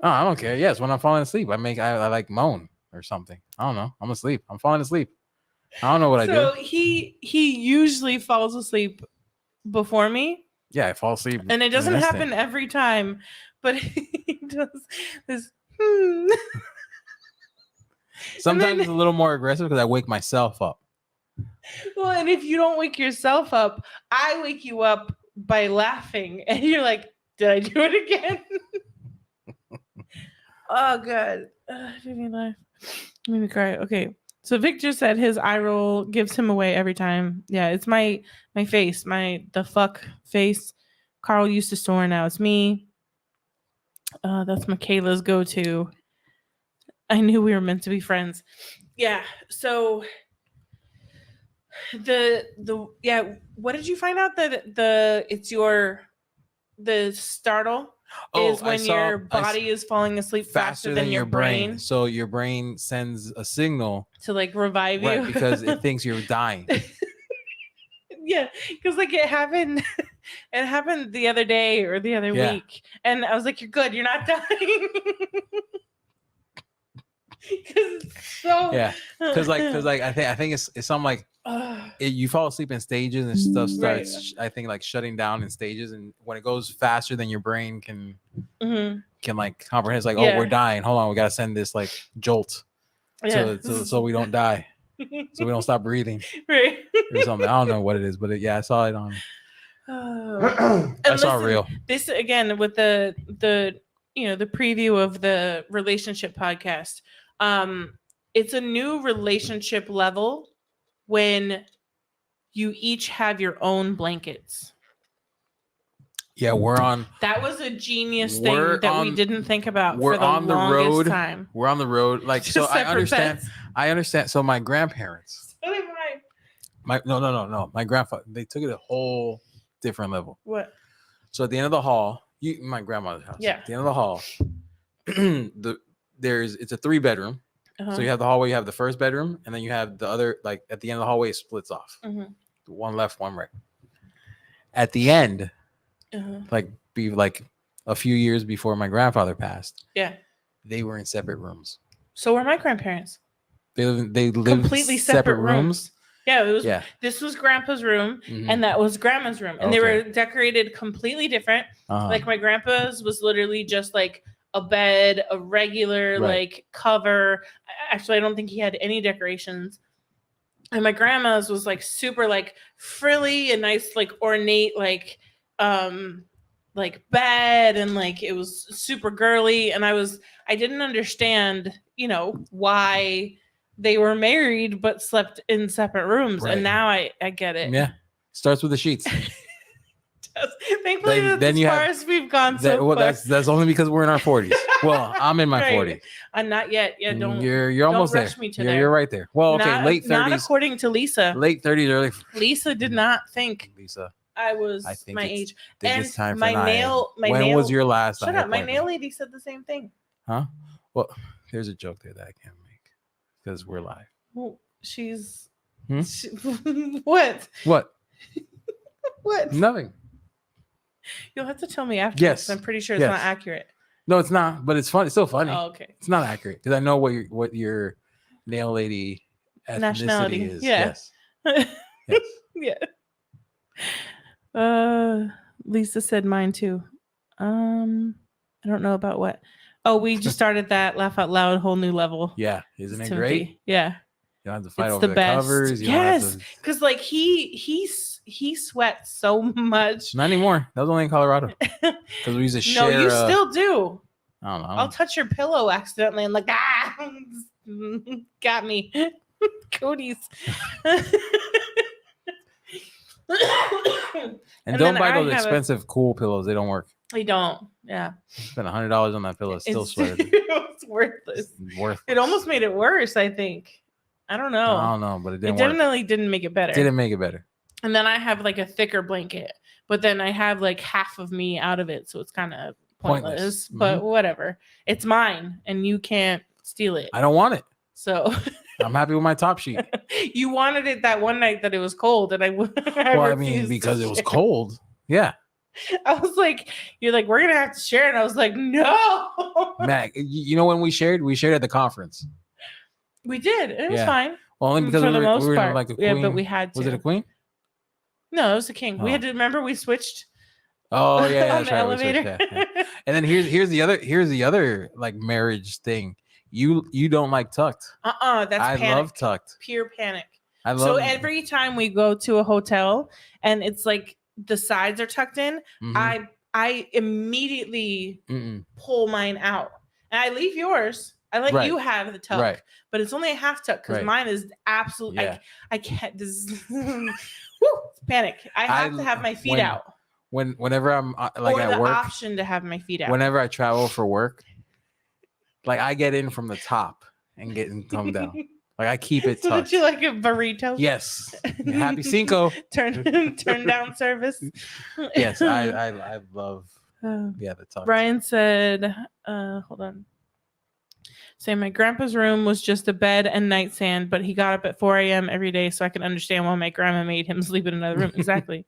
Oh, I don't care. Yes, when I'm falling asleep, I like moan or something. I don't know. I'm asleep. I'm falling asleep. I don't know what I do. So he usually falls asleep before me. Yeah, I fall asleep. And it doesn't happen every time, but he does this. Sometimes it's a little more aggressive because I wake myself up. Well, and if you don't wake yourself up, I wake you up by laughing, and you're like, "Did I do it again?" Oh God, it made me laugh. It made me cry. Okay, so Victor said his eye roll gives him away every time. Yeah, it's my face, the fuck face. Carl used to snore. Now it's me. That's Michaela's go-to. I knew we were meant to be friends. Yeah. So what did you find out that the startle is when your body is falling asleep faster than your brain? So your brain sends a signal to like revive you. Right, because it thinks you're dying. Yeah, because like it happened the other day or the other week, and I was like, "You're good. You're not dying." Because I think it's something like you fall asleep in stages and stuff starts I think like shutting down in stages, and when it goes faster than your brain can like comprehend, it's like, oh, we're dying. Hold on, we gotta send this like jolt so we don't die. So we don't stop breathing, right? Or something. I don't know what it is, but I saw it on. I saw it real. This again with the the preview of the relationship podcast. It's a new relationship level when you each have your own blankets. Yeah, we're on. That was a genius thing that we didn't think about for the on the longest road. time. We're on the road, like so. I understand. Beds. I understand. So my grandparents. So did mine. No. My grandfather. They took it a whole different level. What? So at the end of the hall, my grandmother's house. Yeah. At the end of the hall, it's a 3-bedroom. So you have the hallway, you have the first bedroom, and then you have the other, like at the end of the hallway, it splits off. One left, one right. At the end, like a few years before my grandfather passed, they were in separate rooms. So were my grandparents. They lived Completely separate rooms. Yeah, it was. Yeah. This was Grandpa's room, and that was Grandma's room, and they were decorated completely different. Like my grandpa's was literally just like a bed, a regular like cover. Actually, I don't think he had any decorations. And my grandma's was like super like frilly and nice, like ornate, like bed, and like it was super girly. And I didn't understand, why they were married but slept in separate rooms. And now I get it. Yeah. Starts with the sheets. Thankfully, that's as far as we've gone so far. That's only because we're in our 40s. Well, I'm in my 40s. Not yet. Yeah, don't. You're almost don't there. rush me to You're right there. Well, okay, late 30s. Not according to Lisa. Late 30s, early. Lisa did not think I was my age. And it's time for when was your last? Shut up. My nail lady said the same thing. Huh? Well, there's a joke there that I can't make because we're live. Well, she's. What? What? What? Nothing. You'll have to tell me after. Yes, I'm pretty sure it's not accurate. No, it's not, but it's fun. It's still funny. Oh, okay. It's not accurate because I know what your nail lady nationality is. Yeah. Yes. Yes. Yeah. Lisa said mine too. I don't know about what. Oh, we just started that laugh out loud whole new level. Yeah, isn't it great? Yeah. You don't have to fight over the covers. Yes, because like he sweats so much. Not anymore. That was only in Colorado. Because we used to share. No, you still do. I don't know. I'll touch your pillow accidentally and like got me. Cody's. and don't buy those expensive cool pillows. They don't work. They don't. Yeah. Spent $100 on that pillow. Still sweated. It's worthless. It almost made it worse, I think. I don't know. But it didn't. It definitely didn't make it better. Didn't make it better. And then I have like a thicker blanket, but then I have like half of me out of it, so it's kind of pointless. But whatever, it's mine, and you can't steal it. I don't want it. So I'm happy with my top sheet. You wanted it that one night that it was cold, and I mean, because it was cold. Yeah. I was like, you're like, we're gonna have to share, and I was like, no. Mac, you know when we shared at the conference. We did. It was fine. Well, only because for the most we were part. Like a queen. Yeah, but we had to. Was it a queen? No, it was a king. We had to remember we switched. Oh yeah, on the elevator. And then here's the other like marriage thing. You don't like tucked. That's I panic. love tucked. Pure panic. So every time we go to a hotel and it's like the sides are tucked in, I immediately pull mine out and I leave yours. I let you have the tuck, but it's only a half tuck because mine is absolutely. I can't. This panic. I have to have my feet out. Whenever I'm like or at the work, option to have my feet out. Whenever I travel for work, like I get in from the top and come down. Like I keep it. So that you like a burrito? Yes. Happy Cinco. turn down service. Yes, I love. The tuck. Brian said, "Hold on." Say my grandpa's room was just a bed and nightstand, but he got up at 4 a.m. every day, so I can understand why my grandma made him sleep in another room. Exactly.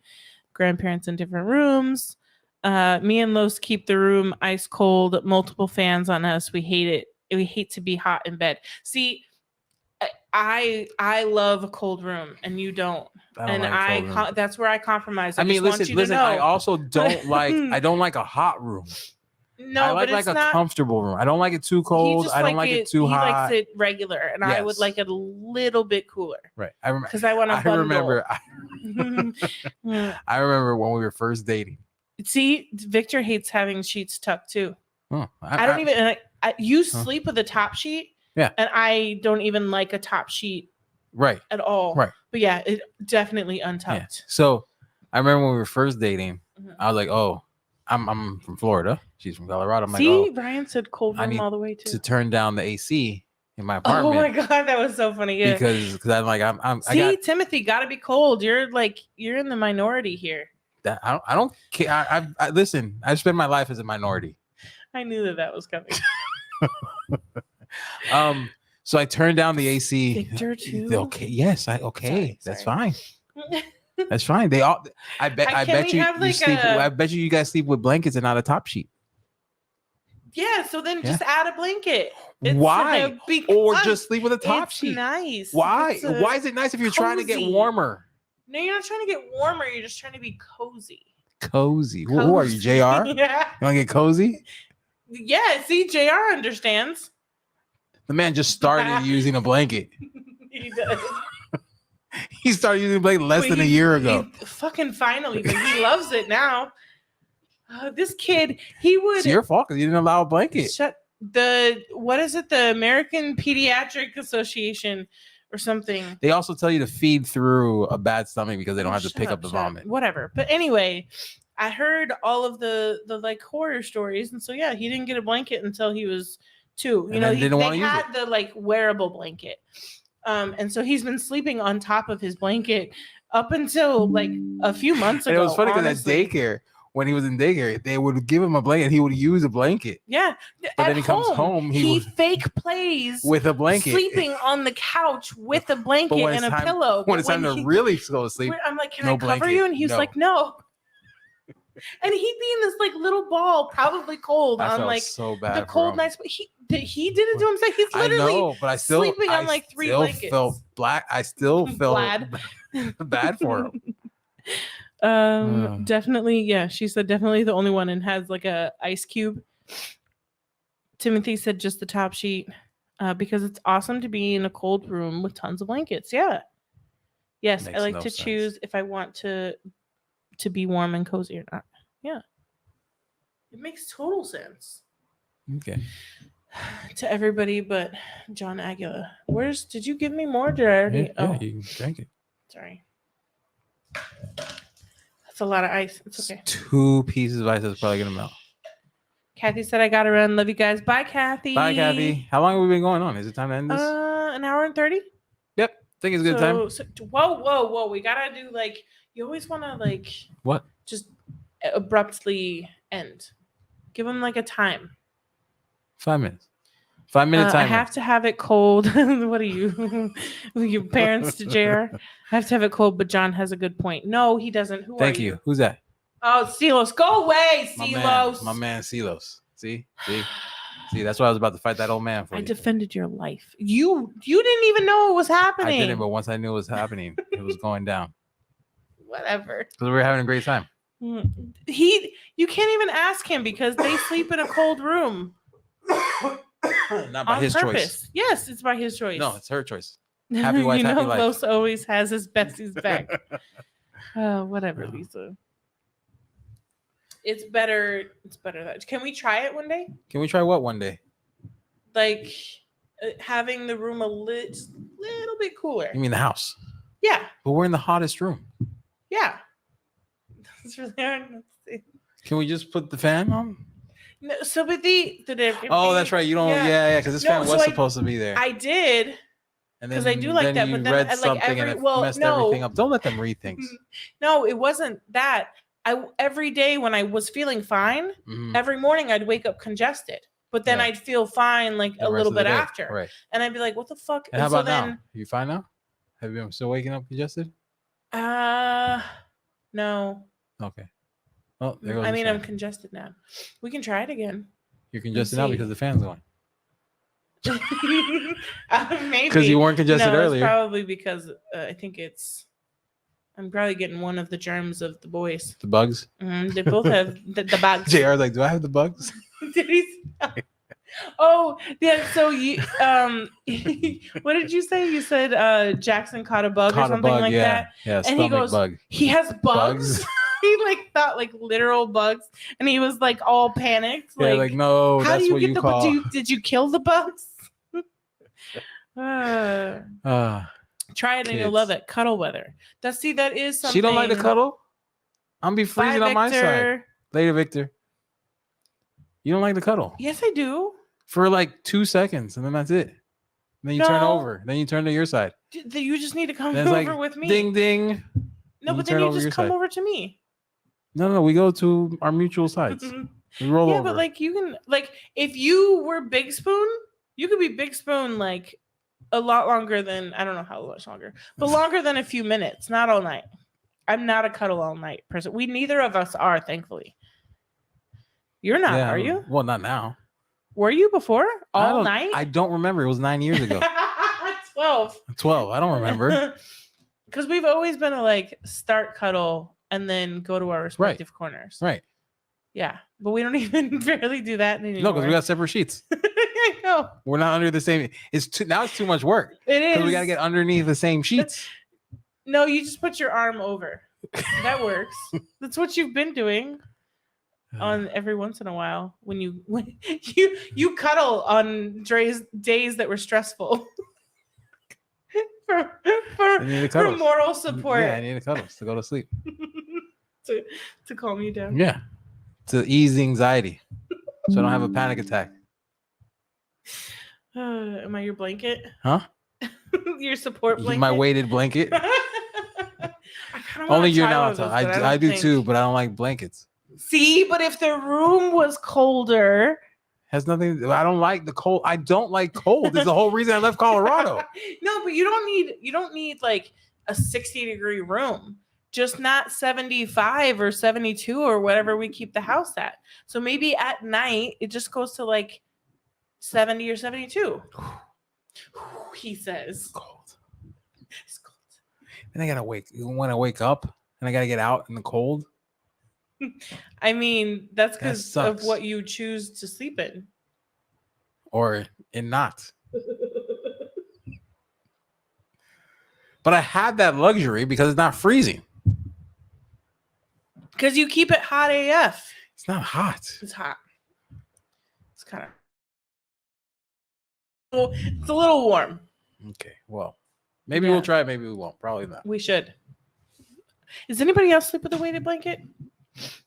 Grandparents in different rooms. Me and Los keep the room ice cold, multiple fans on us. We hate it. We hate to be hot in bed. See, I love a cold room and you don't. That's where I compromise. I mean, listen. I also don't I don't like a hot room. No, I like but it's a not comfortable room. I don't like it too cold. I don't like it too hot. He likes it regular, and I would Yes. like it a little bit cooler. Right. Because I want to bundle. I remember when we were first dating. See, Victor hates having sheets tucked too. Oh, I don't even. You sleep with a top sheet. Yeah. And I don't even like a top sheet. Right. At all. Right. But yeah, it definitely untucked. Yeah. So I remember when we were first dating, I was like, oh, I'm from Florida. She's from Colorado. I'm like, oh, Brian said cold room all the way too. To turn down the AC in my apartment. Oh my god, that was so funny. Yeah. Because I'm like I'm. Timothy, gotta be cold. You're in the minority here. That I don't care. I listen. I spend my life as a minority. I knew that was coming. So I turned down the AC. Victor too. Okay. Yes. Sorry. That's fine. That's fine. They all. I bet you guys sleep with blankets and not a top sheet. Yeah. So then just add a blanket. Why? Or just sleep with a top sheet. Nice. Why? Why is it nice if you're trying to get warmer? No, you're not trying to get warmer. You're just trying to be cozy. Cozy. Who are you, JR? Yeah. You want to get cozy? Yeah. See, JR understands. The man just started using a blanket. He does. He started using a blanket less than a year ago. Fucking finally, but he loves it now. This kid, he would. It's your fault because you didn't allow a blanket. What is it? The American Pediatric Association or something. They also tell you to feed through a bad stomach because they don't have to pick up the vomit. Whatever. But anyway, I heard all of the like horror stories, and so yeah, he didn't get a blanket until he was 2. You know, they had the like wearable blanket. And so he's been sleeping on top of his blanket up until like a few months ago. And it was funny because at daycare, when he was in daycare, they would give him a blanket. He would use a blanket. Yeah. But then he comes home. He fake plays with a blanket, sleeping on the couch with a blanket and a pillow. When it's time to really go to sleep, I'm like, can I cover you? And he's like, no. And he'd be in this like little ball, probably cold on like so bad the cold nights. But he did it to himself. He's literally sleeping on like 3 blankets. I still felt bad for him. Definitely, yeah. She said definitely the only one and has like a ice cube. Timothy said just the top sheet because it's awesome to be in a cold room with tons of blankets. Yeah. Yes, I like to choose if I want to be warm and cozy or not. Yeah. It makes total sense. Okay. To everybody but John Aguila. Did you give me more? Did I already? Yeah, you can drink it. Sorry. That's a lot of ice. It's okay. 2 pieces of ice is probably gonna melt. Kathy said I gotta run. Love you guys. Bye, Kathy. Bye, Kathy. How long have we been going on? Is it time to end this? An hour and 30. Yep. I think it's a good time. Whoa. We gotta do like you always wanna like what? Just abruptly end. Give them like a time. 5 minutes. 5 minute time. I have to have it cold. What are you? Your parents to JR? I have to have it cold, but John has a good point. No, he doesn't. Thank you. Who's that? Oh, Silos. Go away, Silos. My man Silos. See, that's why I was about to fight that old man for you. I defended your life. You didn't even know it was happening. I didn't, but once I knew it was happening, it was going down. Whatever. Because we were having a great time. You can't even ask him because they sleep in a cold room. Not by his choice. Yes, it's by his choice. No, it's her choice. Happy wife, happy life. Los always has his bestie's back. Whatever, Lisa. It's better that. Can we try it one day? Can we try what one day? Like having the room a little bit cooler. You mean the house? Yeah. But we're in the hottest room. Yeah. That's really hard. Can we just put the fan on? No, so but oh, that's right. You don't. Yeah. Because this fan was supposed to be there. I did. And because I do like that, but then read something and it messed everything up. Don't let them read things. No, it wasn't that. Every day when I was feeling fine, every morning I'd wake up congested. but then Yeah. I'd feel fine like The a rest little of the bit day. after. Right. And I'd be like, what the fuck? And how so about now? You fine now? Have you been still waking up congested? No. Okay. Oh, there goes I the mean, fan. I'm congested now. We can try it again. You're congested now see. because the fan's going. Maybe. Because you weren't congested no, earlier. It's probably because I think I'm probably getting one of the germs of the boys. The bugs. They both have the bugs. JR's like, do I have the bugs? Did he? Oh, yeah. So you, what did you say? You said Jackson caught a bug or something like that. Yeah, And he stomach goes, bug. he has bugs. Bugs. He like thought like literal bugs, and he was like all panicked. Yeah, like no, how that's do you what get you the call. did you kill the bugs? Try it and you'll love Kids. it. Cuddle weather. That is something. She don't like to cuddle. I'm be freezing Bye, on my side. Victor. Later, Victor. You don't like to cuddle Yes, I do. for like 2 seconds, and then that's it. Then you turn No. over. Then you turn to your side. You just need to come Then it's over like with me. ding ding. No, and but you then turn you over just your come side. over to me. No, we go to our mutual sides. We roll Yeah, over. but like you can if you were Big Spoon, you could be Big Spoon like a lot longer than I don't know how much longer, but longer than a few minutes, not all night. I'm not a cuddle all night person. We neither of us are, thankfully. You're not, are you? Well, not now. Were you before I all don't- night? I don't remember. It was 9 years ago. 12. 12. I don't remember. Because we've always been a like start cuddle and then go to our respective corners. Right. Yeah, but we don't even barely do that anymore. No, because we got separate sheets. I know. We're not under the same. Now it's too much work. It is. Because we got to get underneath the same sheets. No, you just put your arm over. That works. That's what you've been doing on every once in a while when you cuddle on days that were stressful. I need to for cuddle. moral support. Yeah, I need to cuddle to go to sleep. to calm you down. Yeah. To ease the anxiety. So I don't have a panic attack. Am I your blanket? Huh? Your support blanket? My weighted blanket. I kinda wanna Only you're try one not. of those, but I don't do think- too, but I don't like blankets. See, but if the room was colder. Has nothing. I don't like the cold. I don't like cold. It's the whole reason I left Colorado. No, but you don't need like a 60-degree room. Just not 75 or 72 or whatever we keep the house at. So maybe at night it just goes to like 70 or 72. He says. Cold. It's cold. Then I gotta wake. When I wake up and I gotta get out in the cold. I mean, that's because of sucks. what you choose to sleep in. Or in not. But I have that luxury because it's not freezing. Because you keep it hot AF. It's not hot. It's hot. It's kind of. It's a little warm. Okay. Well, maybe Yeah. we'll try it. Maybe we won't. Probably not. We should. Does anybody else sleep with a weighted blanket?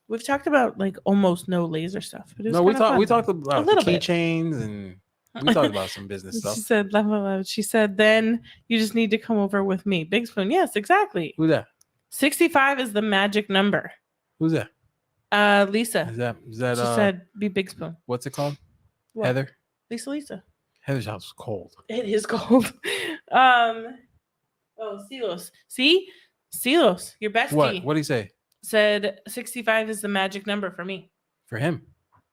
We've talked about like almost no laser stuff. But No, we talked about little bit. keychains and we talked about some business stuff. She said, laugh out loud. She said, then you just need to come over with me. Big Spoon. Yes, exactly. Who's that? 65 is the magic number. Who's that? Lisa. Is that She said, be Big Spoon. what's it called? What? Heather. Lisa. Heather's house is cold. It is cold. Oh, Silos. See? Silos, your bestie. What do you say? Said 65 is the magic number for me. For him.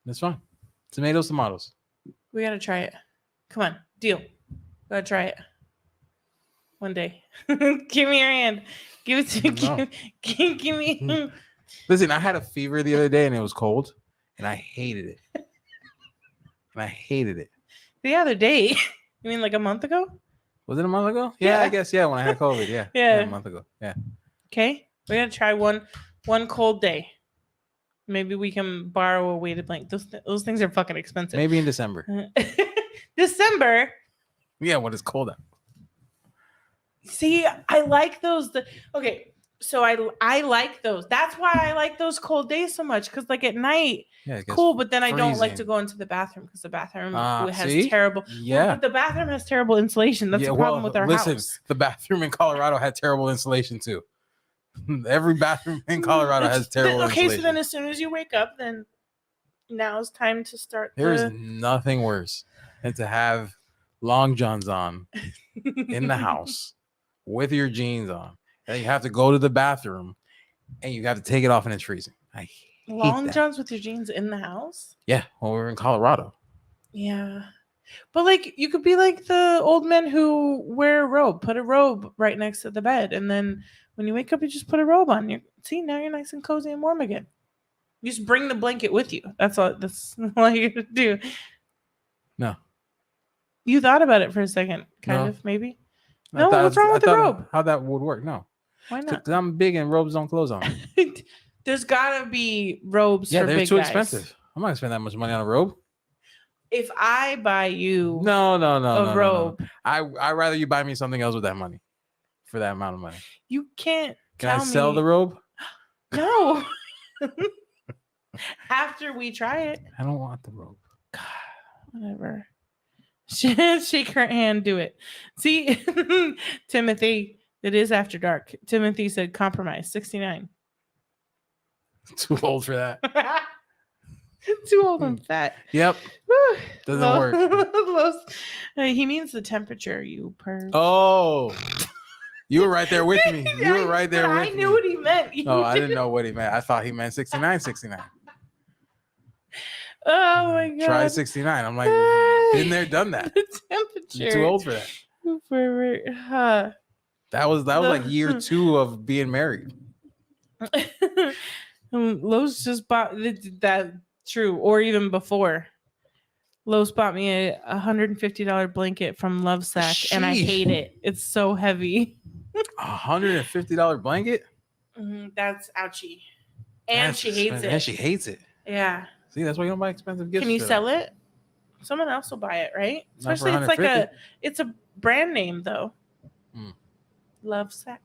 That's fine. Tomatoes. We gotta try it. Come on, deal. Gotta try it. One day. Give me your hand. Give it to No. give me. Listen, I had a fever the other day and it was cold and I hated it. The other day. You mean like a month ago? Was it a month ago? Yeah, Yeah. I guess. Yeah, when I had COVID. Yeah. Yeah. A month ago. Yeah. Okay. We gotta try one cold day. Maybe we can borrow a weighted blanket. Those things are fucking expensive. Maybe in December. December. Yeah, when it's cold out. See, I like those. Okay, so I like those. That's why I like those cold days so much. Because like at night, Yeah, it gets cool. But then I don't like to freezing. go into the bathroom because the bathroom has See? terrible. Yeah. But the bathroom has terrible insulation. That's Yeah, the problem well, with our listen, house. the bathroom in Colorado had terrible insulation too. Every bathroom in Colorado has terrible Okay, insulation. so then as soon as you wake up, then now's time to start. There is nothing worse than to have long johns on in the house with your jeans on, and you have to go to the bathroom and you have to take it off and it's freezing. I hate long that. johns with your jeans in the house. Yeah, well, we're in Colorado. Yeah. But like you could be like the old men who wear a robe, put a robe right next to the bed, and then when you wake up, you just put a robe on. You see, now you're nice and cozy and warm again. You just bring the blanket with you. That's all you gotta do. No. You thought about it for a second, kind of, maybe. No, what's wrong with the robe? How that would work? No. Why not? Because I'm big and robes don't close on me. There's gotta be robes for they're big too guys. expensive. I'm not gonna spend that much money on a robe. If I buy you No. a robe, I'd rather you buy me something else with that money. For that amount of money. you can't Can I tell sell me. the robe? No. After we try it. I don't want the robe. God, whatever. Shake her hand, do it. See, Timothy, it is after dark. Timothy said compromise, 69. Too old for that. Too old and fat. Yep. Doesn't work. He means the temperature, you perv. Oh. You were right there with me. You were right there with me. I knew what he meant. No, I didn't know what he meant. I thought he meant 69. Oh my god. Try 69. I'm like, been there, done that. The temperature. You're too old for that. That was like year 2 of being married. Lowe's just bought that. True, or even before. Lowe's bought me a $150 blanket from Lovesac, and I hate it. It's so heavy. $150 blanket? That's ouchy. And she hates it. And she hates it. Yeah. See, that's why you don't buy expensive gifts. Can you sell it? Someone else will buy it, right? Not for Especially it's a brand name though. Lovesac.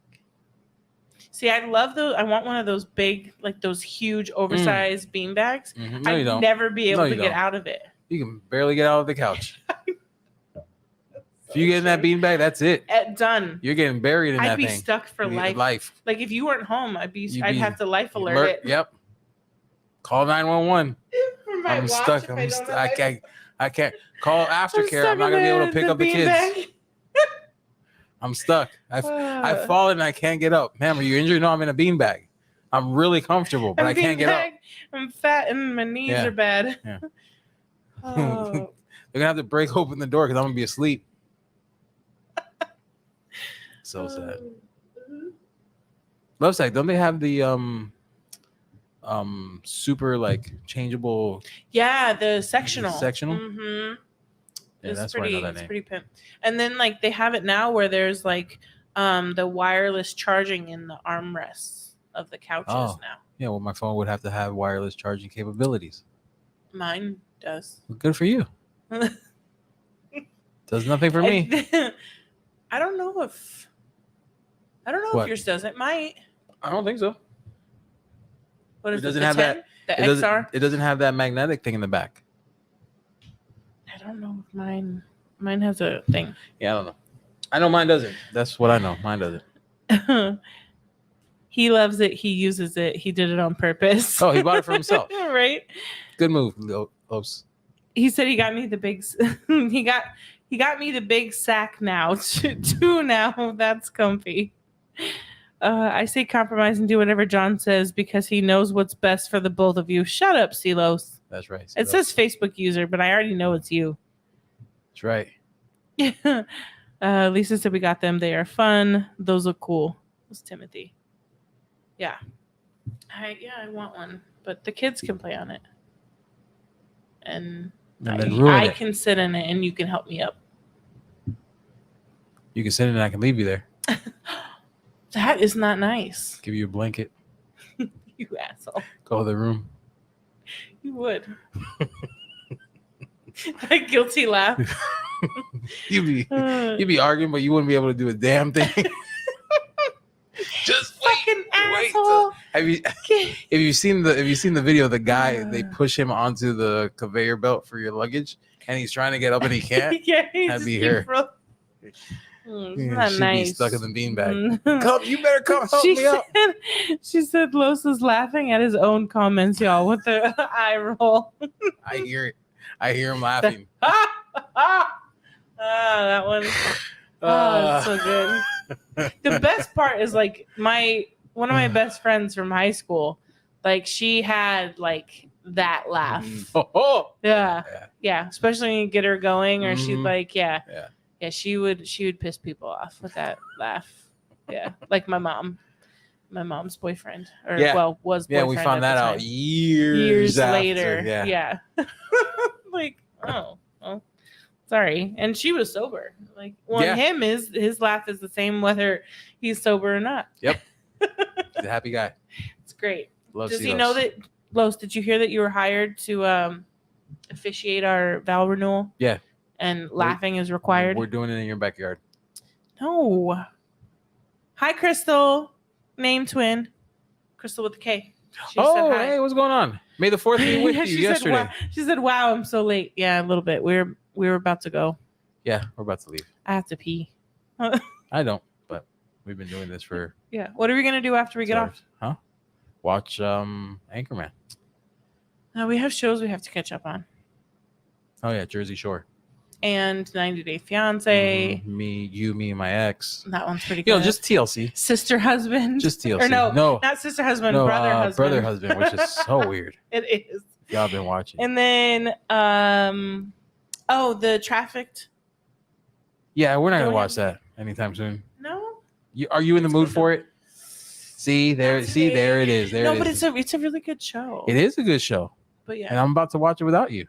See, I love those. I want one of those big, like those huge, oversized bean bags. No, I'd you don't. never be able to get out of it. You can barely get out of the couch. If you get in that bean bag, that's it. Done. You're getting buried in that thing. I'd be stuck for life. Like if you weren't home, I'd have to life alert it. Yep. Call 911. I'm stuck. I can't call aftercare. I'm not gonna be able to pick up the kids. I'm stuck. I've fallen and I can't get up. Ma'am, are you injured? No, I'm in a beanbag. I'm really comfortable, but I can't get up. I'm fat and my knees are bad. Yeah. Oh. They're gonna have to break open the door because I'm gonna be asleep. So sad. Lovesac, don't they have the super like changeable? Yeah, the sectional. Mm-hmm. Yeah, It's that's pretty. why I know that It's name. pretty pimp. And then like they have it now where there's like the wireless charging in the armrests of the couches now. Yeah, well, my phone would have to have wireless charging capabilities. Mine does. Well, good for you. Does nothing for me. I don't know if yours does. It might. I don't think so. What is It doesn't the have 10? that. The It doesn't, XR? it doesn't have that magnetic thing in the back. I don't know if mine has a thing. Yeah, I don't know. I know mine doesn't. That's what I know. Mine doesn't. He loves it. He uses it. He did it on purpose. Oh, he bought it for himself. Right? Good move, Los. He said he got me the big. He got me the big sack now. Two now. That's comfy. I say compromise and do whatever John says because he knows what's best for the both of you. Shut up, Silos. That's right. It says Facebook user, but I already know it's you. That's right. Lisa said we got them. They are fun. Those look cool. It's Timothy. Yeah. I want one, but the kids can play on it. And I can sit in it and you can help me up. You can sit in it and I can leave you there. That is not nice. Give you a blanket. You asshole. Go to the room. You would. That guilty laugh. You'd be arguing, but you wouldn't be able to do a damn thing. Just fucking asshole. If you've seen the video, the guy they push him onto the conveyor belt for your luggage, and he's trying to get up and he can't. Yeah, That'd be her. Isn't Yeah, that she'd be nice? stuck in the beanbag. Mm. Come, you better come help She me out. said Los is laughing at his own comments, y'all, with the eye roll. I hear it. I hear him laughing. That one. It's so good. The best part is like one of my best friends from high school, like she had like that laugh. Yeah. Especially when you get her going, or she'd like, she would piss people off with that laugh. Yeah, like my mom's boyfriend, or was boyfriend. Yeah, we found that out years later. after. Yeah. Like, oh, well, sorry. And she was sober. Like, his laugh is the same whether he's sober or not. Yep. He's a happy guy. It's great. Does he know that, Los, did you hear that you were hired to officiate our vow renewal? Yeah. And laughing is required? We're doing it in your backyard. No. Hi, Crystal. Name twin. Crystal with the K. She said hi. Hey, what's going on? May the 4th be with you yesterday. She said, wow, I'm so late. Yeah, a little bit. We were about to go. Yeah, we're about to leave. I have to pee. I don't, but we've been doing this for... Yeah. What are we going to do after we get off? Huh? Watch Anchorman. We have shows we have to catch up on. Oh, yeah, Jersey Shore. And 90 Day Fiance. Me, and my ex. That one's pretty good. Just TLC. Sister husband. Just TLC. Or no, not sister husband, brother husband. Brother husband, which is so weird. It is. Y'all been watching. And then, the Trafficked. Yeah, we're not going to watch that anytime soon. No? Are you in the mood for it? See, there it is. But it's a really good show. It is a good show. But yeah. And I'm about to watch it without you.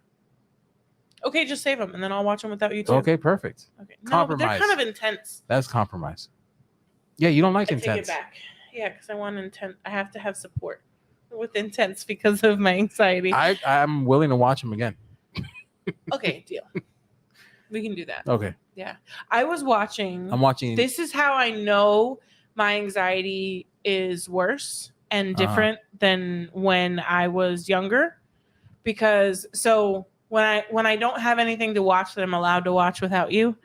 Okay, just save them, and then I'll watch them without you too. Okay, perfect. Okay. Compromise. No, but they're kind of intense. That's compromise. Yeah, you don't like intense. Take it back. Yeah, because I want intense. I have to have support with intense because of my anxiety. I'm willing to watch them again. Okay, deal. We can do that. Okay. Yeah. I'm watching. This is how I know my anxiety is worse and different than when I was younger. Because when I don't have anything to watch that I'm allowed to watch without you,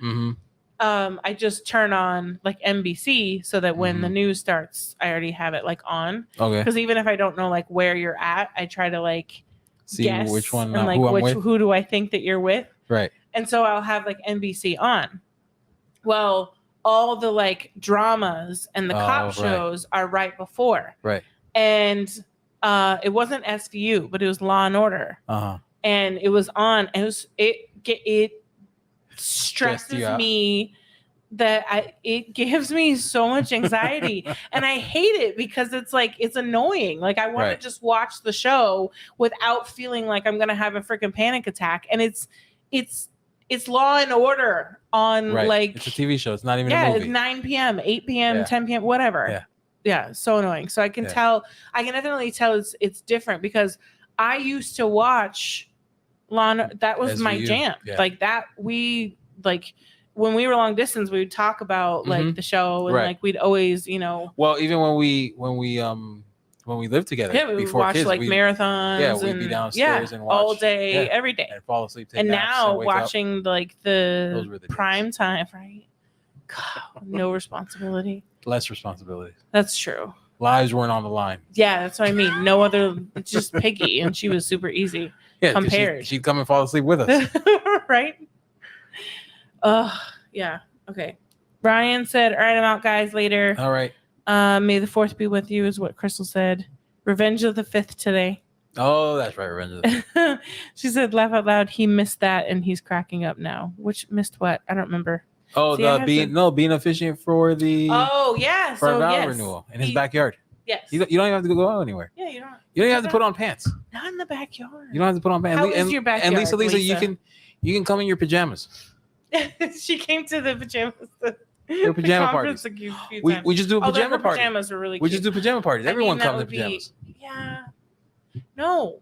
I just turn on like NBC so that when the news starts, I already have it like on. Okay. Because even if I don't know like where you're at, I try to like see guess which one and like who do I think that you're with. Right. And so I'll have like NBC on. Well, all the like dramas and the cop shows are right before. Right. And it wasn't SVU, but it was Law and Order. And it was on. And it stresses me that it gives me so much anxiety. And I hate it because it's like, it's annoying. Like I want to just watch the show without feeling like I'm going to have a freaking panic attack. And it's Law and Order on like, it's a TV show. It's not even a movie. It's 9 p.m., 8 p.m., 10 p.m., whatever. Yeah. So annoying. So I can tell, I can definitely tell it's different because I used to watch that was my jam. Like that when we were long distance, we would talk about like the show and like we'd always, Well, even when we lived together, we would watch kids, like marathons. Yeah, we'd be downstairs and watch all day, every day, and fall asleep. And now watching like the prime time, right? God, no responsibility. Less responsibility. That's true. Lives weren't on the line. Yeah, that's what I mean. No other, just Piggy, and she was super easy. Yeah, compared. She'd come and fall asleep with us. Right? Yeah. Okay. Brian said, all right, I'm out, guys, later. All right. May the 4th be with you is what Crystal said. Revenge of the 5th today. Oh, that's right. Revenge of the 5th. She said, laugh out loud. He missed that and he's cracking up now. Which missed what? I don't remember. Oh, being officiant for the for a vow renewal in his backyard. Yes. You don't even have to go out anywhere. Yeah, you don't. You don't even have to put on pants. Not in the backyard. You don't have to put on pants. How is your backyard, and Lisa, you can come in your pajamas. She came to the pajamas. Your pajama parties. We just do a pajama party. Pajamas were really cute. We just do pajama parties. Everyone comes in pajamas. No.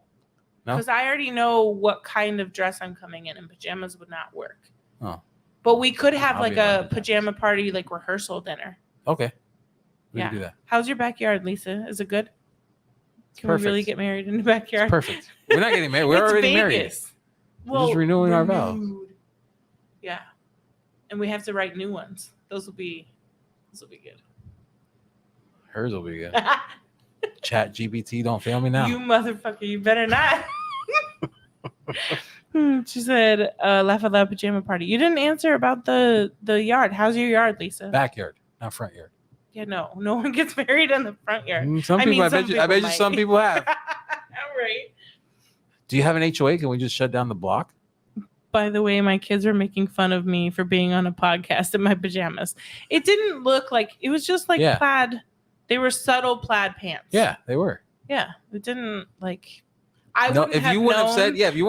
Because I already know what kind of dress I'm coming in, and pajamas would not work. Oh. But we could have like a pajama party, like rehearsal dinner. Okay. We can do that. How's your backyard, Lisa? Is it good? Can we really get married in the backyard? It's perfect. We're not getting married. We're already married. We're just renewing our vows. Yeah. And we have to write new ones. Those will be good. Hers will be good. Chat GPT, don't fail me now. You motherfucker, you better not. She said, laugh out loud pajama party. You didn't answer about the yard. How's your yard, Lisa? Backyard, not front yard. Yeah, no one gets married in the front yard. Some people, I bet you some people have. All right. Do you have an HOA? Can we just shut down the block? By the way, my kids were making fun of me for being on a podcast in my pajamas. It didn't look like, it was just like plaid. They were subtle plaid pants. Yeah, they were. Yeah, it didn't like. If you wouldn't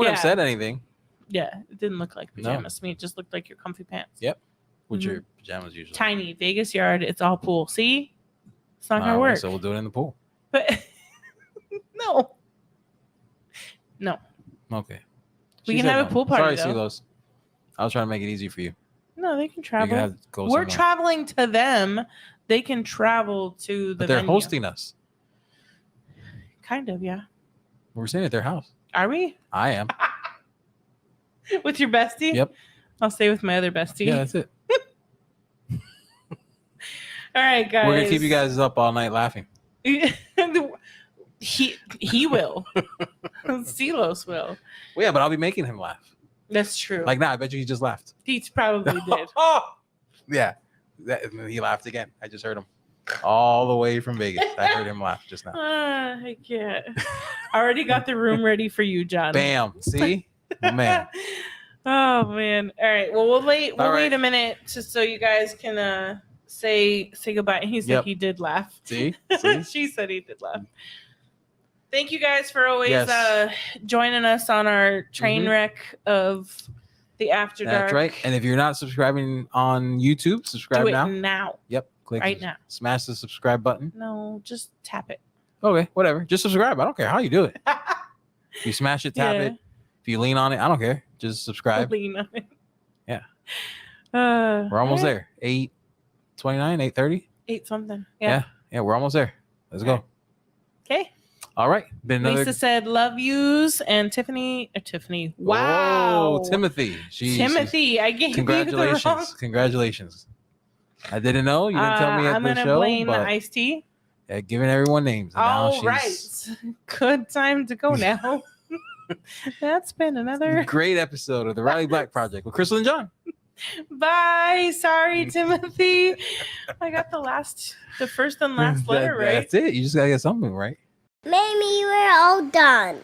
have said anything. Yeah, it didn't look like pajamas to me. It just looked like your comfy pants. Yep. Which your pajamas usually. Tiny Vegas yard. It's all pool. See, it's not gonna work. So we'll do it in the pool. But no. Okay. We can have a pool party. Sorry, Silos. I was trying to make it easy for you. No, they can travel. We're somewhere. Traveling to them. They can travel to the. But they're venue. hosting us. Kind of, yeah. We're staying at their house. Are we? I am. With your bestie? Yep. I'll stay with my other bestie. Yeah, that's it. All right, guys. We're gonna keep you guys up all night laughing. He will. Silos will. Well, yeah, but I'll be making him laugh. That's true. Like now, I bet you he just laughed. He probably did. Yeah. He laughed again. I just heard him all the way from Vegas. I heard him laugh just now. I can't. I already got the room ready for you, John. Bam. See? Oh, man. Oh man. All right. Well, we'll wait a minute just so you guys can say goodbye. He said he did laugh. See? She said he did laugh. Thank you guys for always joining us on our train wreck of the After Dark. That's right. And if you're not subscribing on YouTube, subscribe do it now. now. Yep. Click right now. Smash the subscribe button. No, just tap it. Okay, whatever. Just subscribe. I don't care how you do it. If you smash it, tap it. If you lean on it, I don't care. Just subscribe. Lean on it. Yeah. We're almost there. 8:29, 8:30. 8 something. Yeah, we're almost there. Let's go. Okay. All right. Been another. Lisa said love yous, and Tiffany. Wow. Oh, Timothy. Timothy. I gave congratulations. you the wrong. Congratulations. I didn't know. You didn't tell me at the show. I'm gonna blame the iced tea. Yeah, giving everyone names. All right. Good time to go now. That's been another great episode of the Riley Black Project with Crystal and John. Bye. Sorry, Timothy. I got the first and last letter right. That's it. You just gotta get something right. Maybe we're all done.